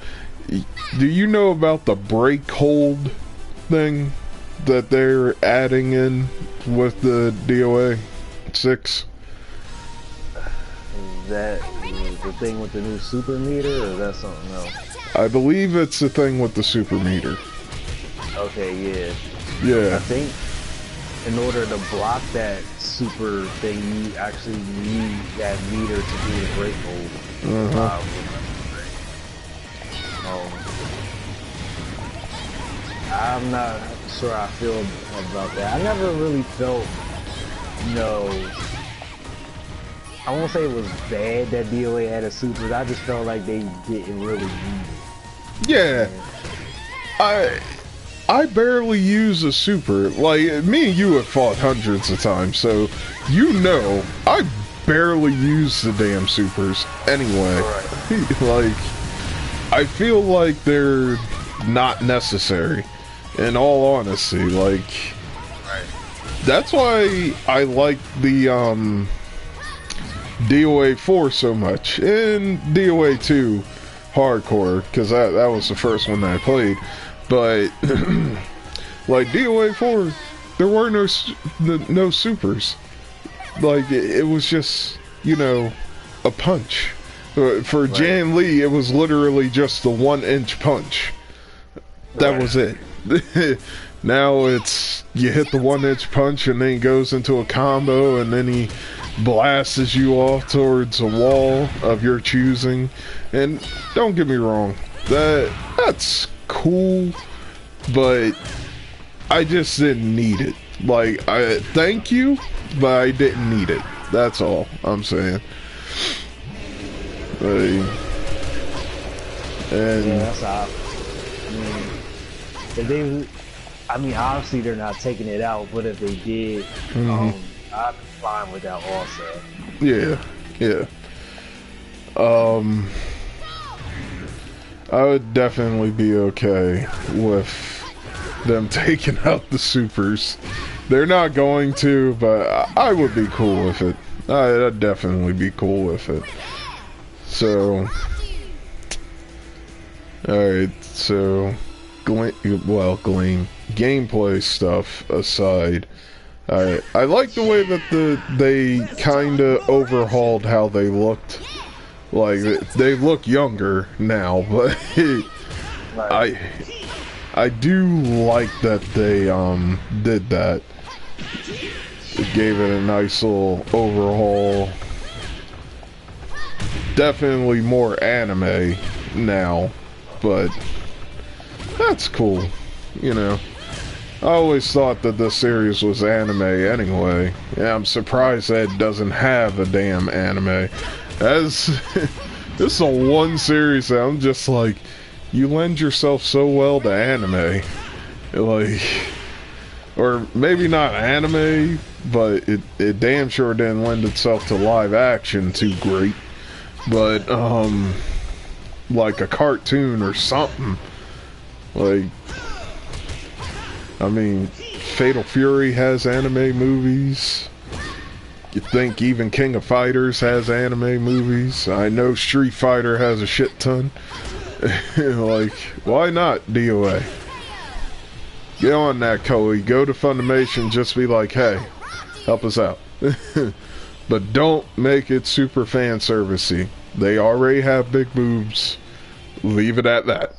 S1: Do you know about the break hold thing that they're adding in with the DOA 6?
S2: Is that the thing with the new super meter, or is that something else?
S1: I believe it's the thing with the super meter.
S2: Okay, yeah.
S1: Yeah.
S2: I think in order to block that super thing, you actually need that meter to do the break hold. I'm not sure I feel about that. I never really felt, you know, I won't say it was bad that DOA had a super. I just felt like they didn't really need it.
S1: Yeah. I barely use a super. Like, me and you have fought hundreds of times, so you know I barely use the damn supers anyway. Right. Like, I feel like they're not necessary, in all honesty. Like, that's why I like the DOA 4 so much, and DOA 2 hardcore, because that was the first one that I played. But like DOA 4, there were no supers. Like, it was just, you know, a punch. For Jan Lee, it was literally just the 1-inch punch. That was it. Now it's, you hit the 1-inch punch and then he goes into a combo and then he blasts you off towards a wall of your choosing. And don't get me wrong, that's cool, but I just didn't need it. Like, thank you, but I didn't need it. That's all I'm saying. And
S2: yeah, that's how. I mean, obviously they're not taking it out, but if they did, I'd be fine with that also.
S1: Yeah. Um, I would definitely be okay with them taking out the supers. They're not going to, but I would be cool with it. I'd definitely be cool with it. So, alright, so, gameplay stuff aside, I like the way that they kinda overhauled how they looked. Like, they look younger now, but I do like that they, did that. It gave it a nice little overhaul. Definitely more anime now, but that's cool, you know. I always thought that this series was anime anyway. Yeah, I'm surprised that it doesn't have a damn anime. As this is the one series that I'm just like, you lend yourself so well to anime. Like, or maybe not anime, but it damn sure didn't lend itself to live action too great. But, like a cartoon or something. Like, I mean, Fatal Fury has anime movies. You think even King of Fighters has anime movies. I know Street Fighter has a shit ton. Like, why not DOA? Get on that, Koei. Go to Funimation, just be like, hey, help us out. But don't make it super fan servicey. They already have big boobs. Leave it at that.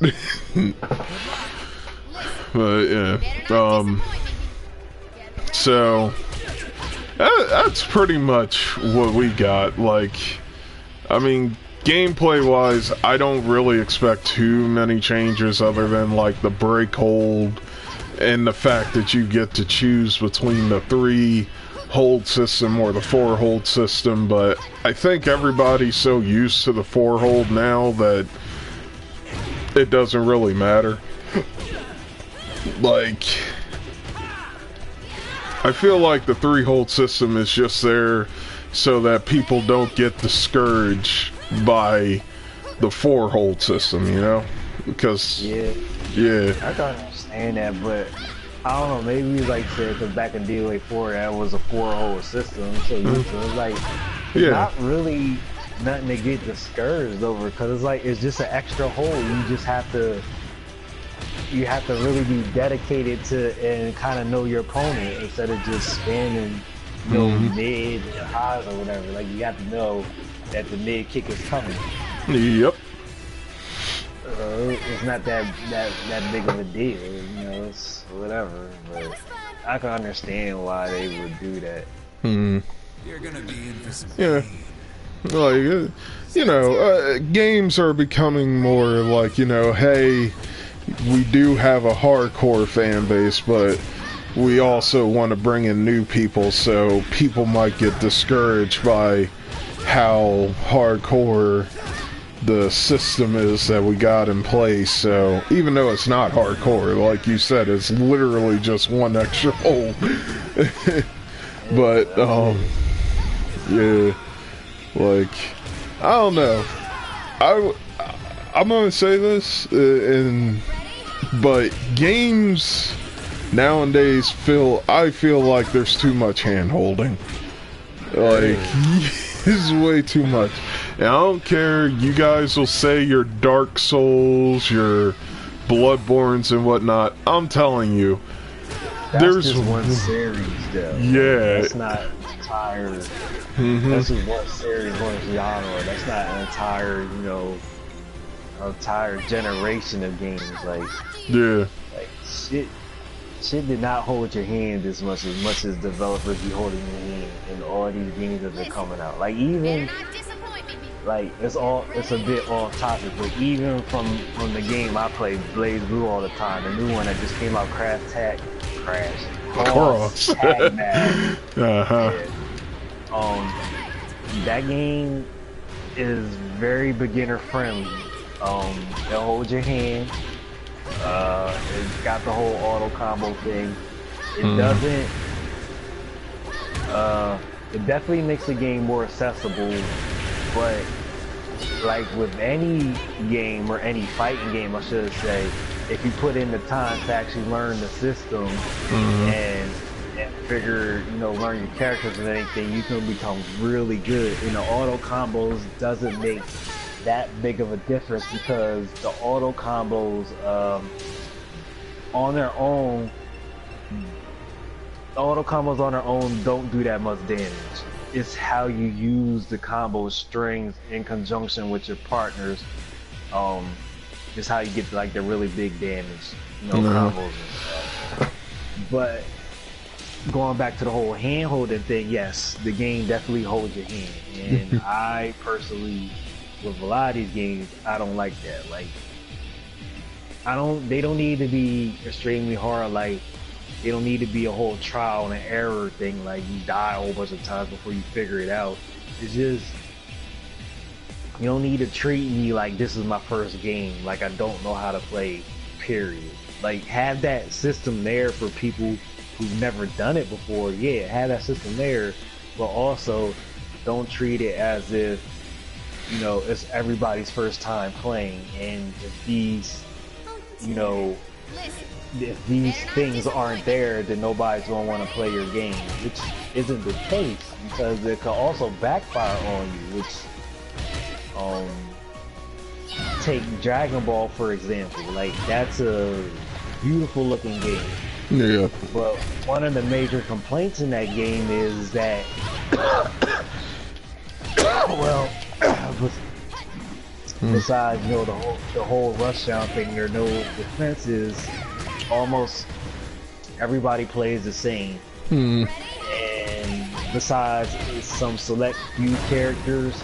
S1: But yeah, so that's pretty much what we got. Like, I mean, gameplay wise, I don't really expect too many changes other than like the break hold and the fact that you get to choose between the 3 hold system or the 4 hold system. But I think everybody's so used to the 4 hold now that it doesn't really matter. Like, I feel like the 3 hold system is just there so that people don't get discouraged by the 4 hold system, you know? Because yeah,
S2: I can understand that, but I don't know, maybe like I said, because back in DOA 4 that was a 4 hold system, so it's like not really nothing to get discouraged over, because it's like it's just an extra hold. You have to really be dedicated to and kind of know your opponent instead of just spamming, you know, mid and highs or whatever. Like, you have to know that the mid kick is coming.
S1: Yep.
S2: It's not that big of a deal, you know. It's whatever, but I can understand why they would do that.
S3: You're gonna be in for some
S1: Like, you know, games are becoming more like, you know, hey, we do have a hardcore fan base, but we also want to bring in new people, so people might get discouraged by how hardcore the system is that we got in place. So even though it's not hardcore, like you said, it's literally just one extra hole. But yeah, like, I don't know, I'm gonna say this, but games nowadays I feel like there's too much hand holding. Like, it's way too much. And I don't care, you guys will say your Dark Souls, your Bloodborns and whatnot. I'm telling you,
S2: there's just one series though.
S1: Yeah.
S2: That's not entire. That's just one series, one genre. That's not an entire, you know, entire generation of games. Like,
S1: yeah,
S2: like shit did not hold your hand as much as developers be holding your hand in all these games that they're coming out. Like, even like it's a bit off topic, but even from the game I play, Blaze Blue all the time, the new one that just came out, Cross Tag Match. That game is very beginner friendly. They'll hold your hand. It's got the whole auto combo thing. It doesn't. It definitely makes the game more accessible, but like with any game or any fighting game, I should say, if you put in the time to actually learn the system and figure, you know, learn your characters and anything, you can become really good. And the auto combos doesn't make that big of a difference because the auto combos on their own, don't do that much damage. It's how you use the combo strings in conjunction with your partners. Just how you get like the really big damage, you know, combos and stuff. But going back to the whole hand holding thing, yes, the game definitely holds your hand. And I personally, with a lot of these games, I don't like that. Like, they don't need to be extremely hard. Like, they don't need to be a whole trial and error thing. Like, you die a whole bunch of times before you figure it out. It's just, you don't need to treat me like this is my first game, like I don't know how to play, period. Like, have that system there for people who've never done it before. Yeah, have that system there, but also don't treat it as if, you know, it's everybody's first time playing, and if these, you know, if these things aren't there, then nobody's gonna want to play your game, which isn't the case, because it could also backfire on you, which take Dragon Ball for example. Like, that's a beautiful looking game.
S1: Yeah.
S2: But one of the major complaints in that game is that, well, besides, you know, the whole rushdown thing, there are no defenses. Almost everybody plays the same. And besides some select few characters,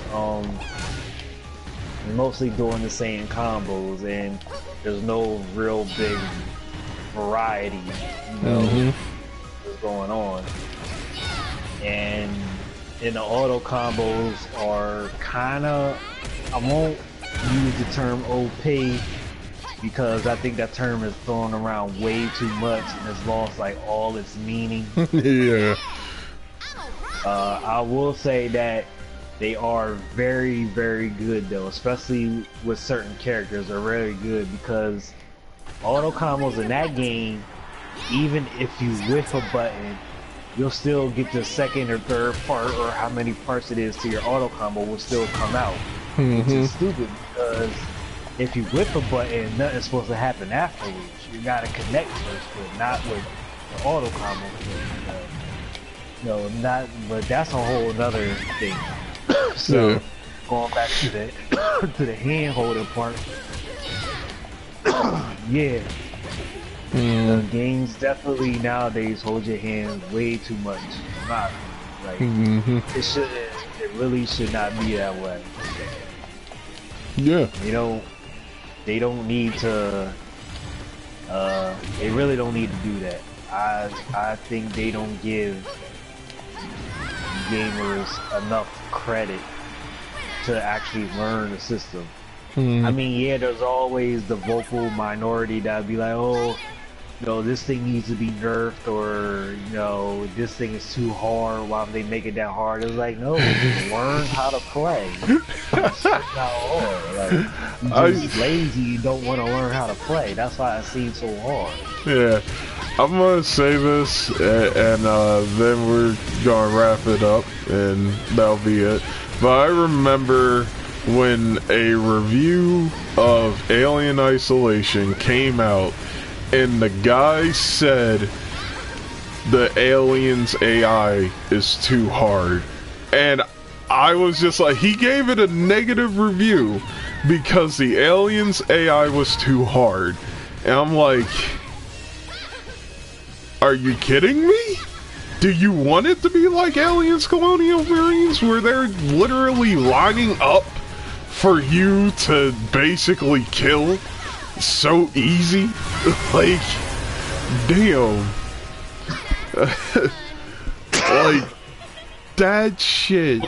S2: mostly doing the same combos, and there's no real big variety, you know, what's going on. And the auto combos are kinda, I won't use the term OP because I think that term is thrown around way too much and has lost like all its meaning.
S1: Yeah.
S2: I will say that they are very, very good though, especially with certain characters. They're very good because auto combos in that game, even if you whiff a button, you'll still get the second or third part, or how many parts it is to your auto combo will still come out. Which is stupid because if you whip a button, nothing's supposed to happen afterwards. You gotta connect first, but not with the auto combo. No, not. But that's a whole other thing. So going back to the to the hand holding part, yeah. The games definitely nowadays hold your hand way too much. Not like it shouldn't. It really should not be that way.
S1: Yeah.
S2: You know, they don't need to. They really don't need to do that. I think they don't give gamers enough credit to actually learn the system. I mean, yeah, there's always the vocal minority that'd be like, oh, you know, this thing needs to be nerfed, or, you know, this thing is too hard. Why would they make it that hard? It's like, no, just learn how to play. It's not hard. Like, you're just lazy, you don't want to learn how to play. That's why it seems so hard.
S1: Yeah. I'm gonna say this, and then we're gonna wrap it up, and that'll be it. But I remember when a review of Alien Isolation came out, and the guy said the Aliens AI is too hard. And I was just like, he gave it a negative review because the Aliens AI was too hard. And I'm like, are you kidding me? Do you want it to be like Aliens Colonial Marines, where they're literally lining up for you to basically kill so easy? Like, damn. Like, that shit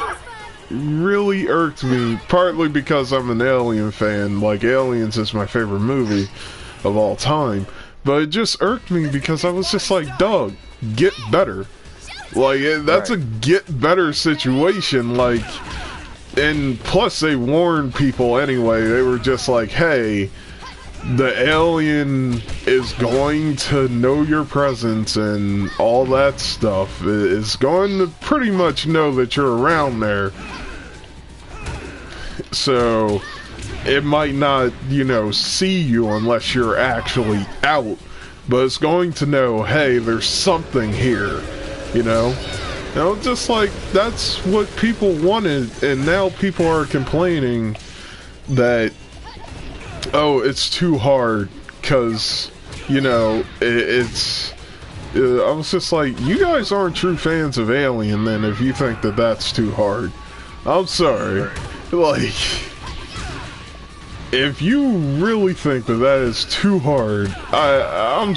S1: really irked me, partly because I'm an Alien fan. Like, Aliens is my favorite movie of all time. But it just irked me because I was just like, dog, get better. Like, that's a get better situation. Like, and plus they warned people anyway. They were just like, hey, the alien is going to know your presence and all that stuff. Is going to pretty much know that you're around there. So it might not, you know, see you unless you're actually out, but it's going to know, hey, there's something here, you know? You know, just like, that's what people wanted, and now people are complaining that, oh, it's too hard, because, you know, it's... I was just like, you guys aren't true fans of Alien, then, if you think that that's too hard. I'm sorry. Like, if you really think that that is too hard, I'm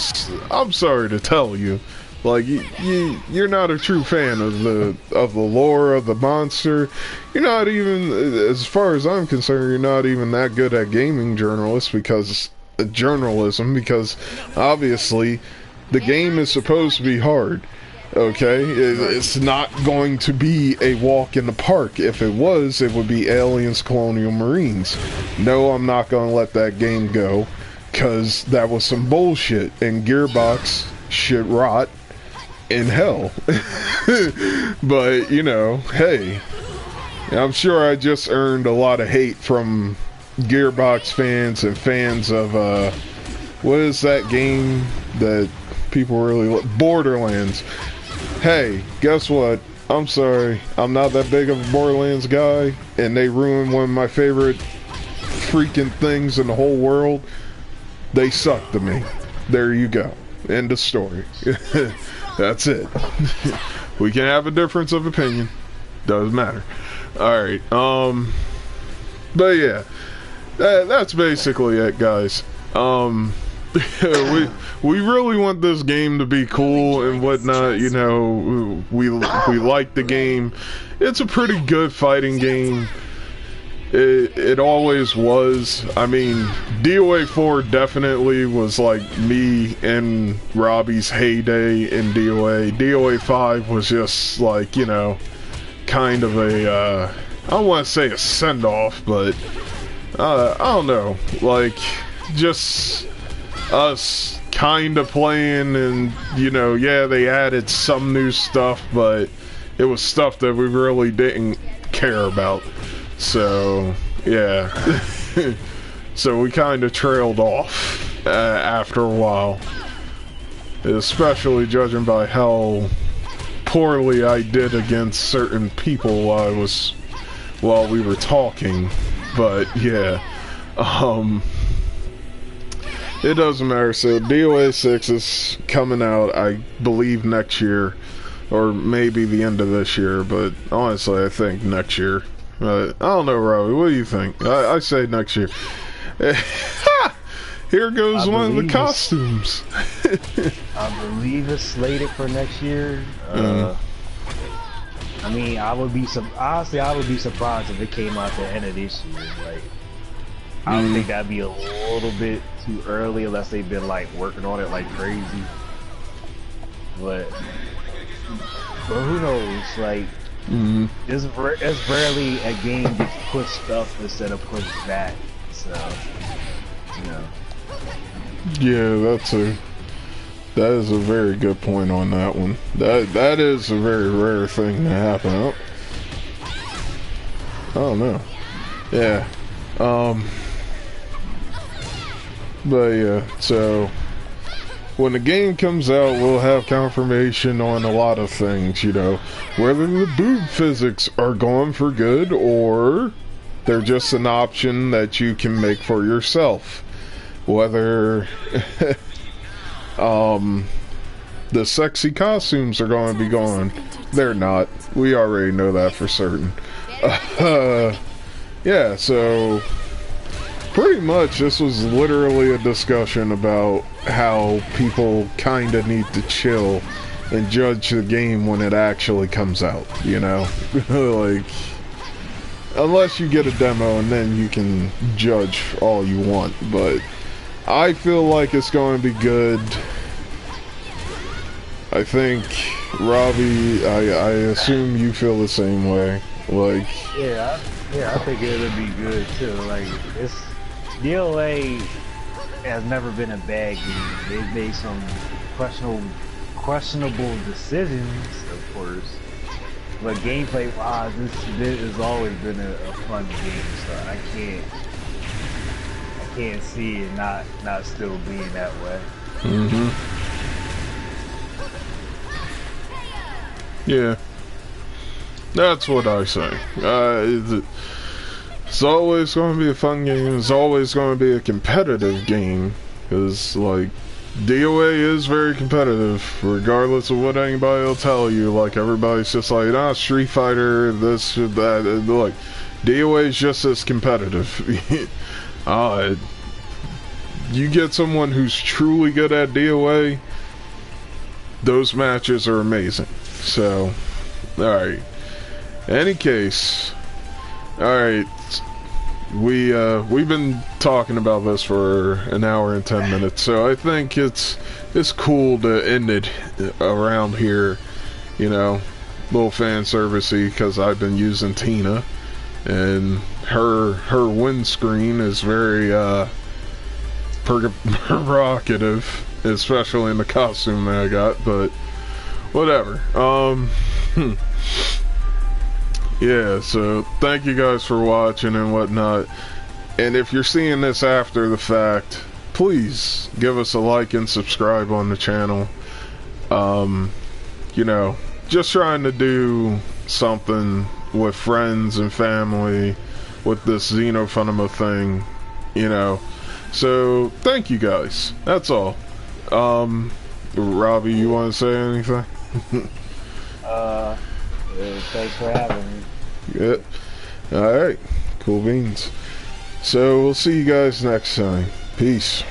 S1: sorry to tell you. Like, you're not a true fan of the lore of the monster. You're not even, as far as I'm concerned, you're not even that good at gaming journalism because obviously the game is supposed to be hard. Okay, it's not going to be a walk in the park. If it was, it would be Aliens Colonial Marines. No, I'm not going to let that game go, because that was some bullshit, and Gearbox shit rot in hell. But, you know, hey, I'm sure I just earned a lot of hate from Gearbox fans and fans of, what is that game that people really Borderlands. Hey, guess what? I'm sorry, I'm not that big of a Borderlands guy, and they ruined one of my favorite freaking things in the whole world. They suck to me. There you go. End of story. That's it. We can have a difference of opinion. Doesn't matter. Alright, but yeah, that's basically it, guys. We really want this game to be cool and whatnot, you know. We like the game. It's a pretty good fighting game. It always was. I mean, DOA 4 definitely was like me and Robbie's heyday in DOA. DOA 5 was just like, you know, kind of a, I don't want to say a send-off, but, I don't know, like, just us kind of playing, and, you know, yeah, they added some new stuff, but it was stuff that we really didn't care about. So, yeah. So we kind of trailed off after a while. Especially judging by how poorly I did against certain people while we were talking. But, yeah. It doesn't matter. So DOA 6 is coming out, I believe, next year. Or maybe the end of this year. But honestly, I think next year. I don't know, Robbie. What do you think? I say next year. Here goes one of the costumes.
S2: I believe it's slated for next year. I mean, honestly, I would be surprised if it came out the end of this year. Like, I don't think that'd be a little bit too early unless they've been like working on it like crazy. But who knows? Like, it's rarely a game gets pushed up instead of pushed back. So, you know.
S1: Yeah, that is a very good point on that one. That is a very rare thing to happen. I don't know. Yeah. But yeah, so when the game comes out, we'll have confirmation on a lot of things, you know. Whether the boob physics are gone for good, or they're just an option that you can make for yourself. Whether the sexy costumes are going to be gone. They're not. We already know that for certain. Yeah, so pretty much this was literally a discussion about how people kind of need to chill and judge the game when it actually comes out, you know? Like, unless you get a demo and then you can judge all you want, but I feel like it's going to be good. I think, Robbie, I assume you feel the same way. Like,
S2: yeah, Yeah, I think it'll be good too. Like it's DOA has never been a bad game. They've made some questionable decisions, of course. But gameplay wise, this has always been a fun game, so I can't see it not still being that way.
S1: Mm-hmm. Yeah. That's what I say. It's always going to be a fun game. It's always going to be a competitive game. Because, like, DOA is very competitive, regardless of what anybody will tell you. Like, everybody's just like, nah, Street Fighter, this, that. And, like, DOA is just as competitive. You get someone who's truly good at DOA, those matches are amazing. So, alright. Any case, alright. We've been talking about this for an hour and 10 minutes, so I think it's cool to end it around here, you know, little fan servicey, because I've been using Tina, and her windscreen is very provocative, especially in the costume that I got, but whatever. Yeah, so thank you guys for watching and whatnot. And if you're seeing this after the fact, please give us a like and subscribe on the channel. You know, just trying to do something with friends and family with this Xenophonema thing, you know. So, thank you guys. That's all. Robbie, you want to say anything?
S2: Thanks for having me.
S1: Good. Alright. Cool beans. So, we'll see you guys next time. Peace.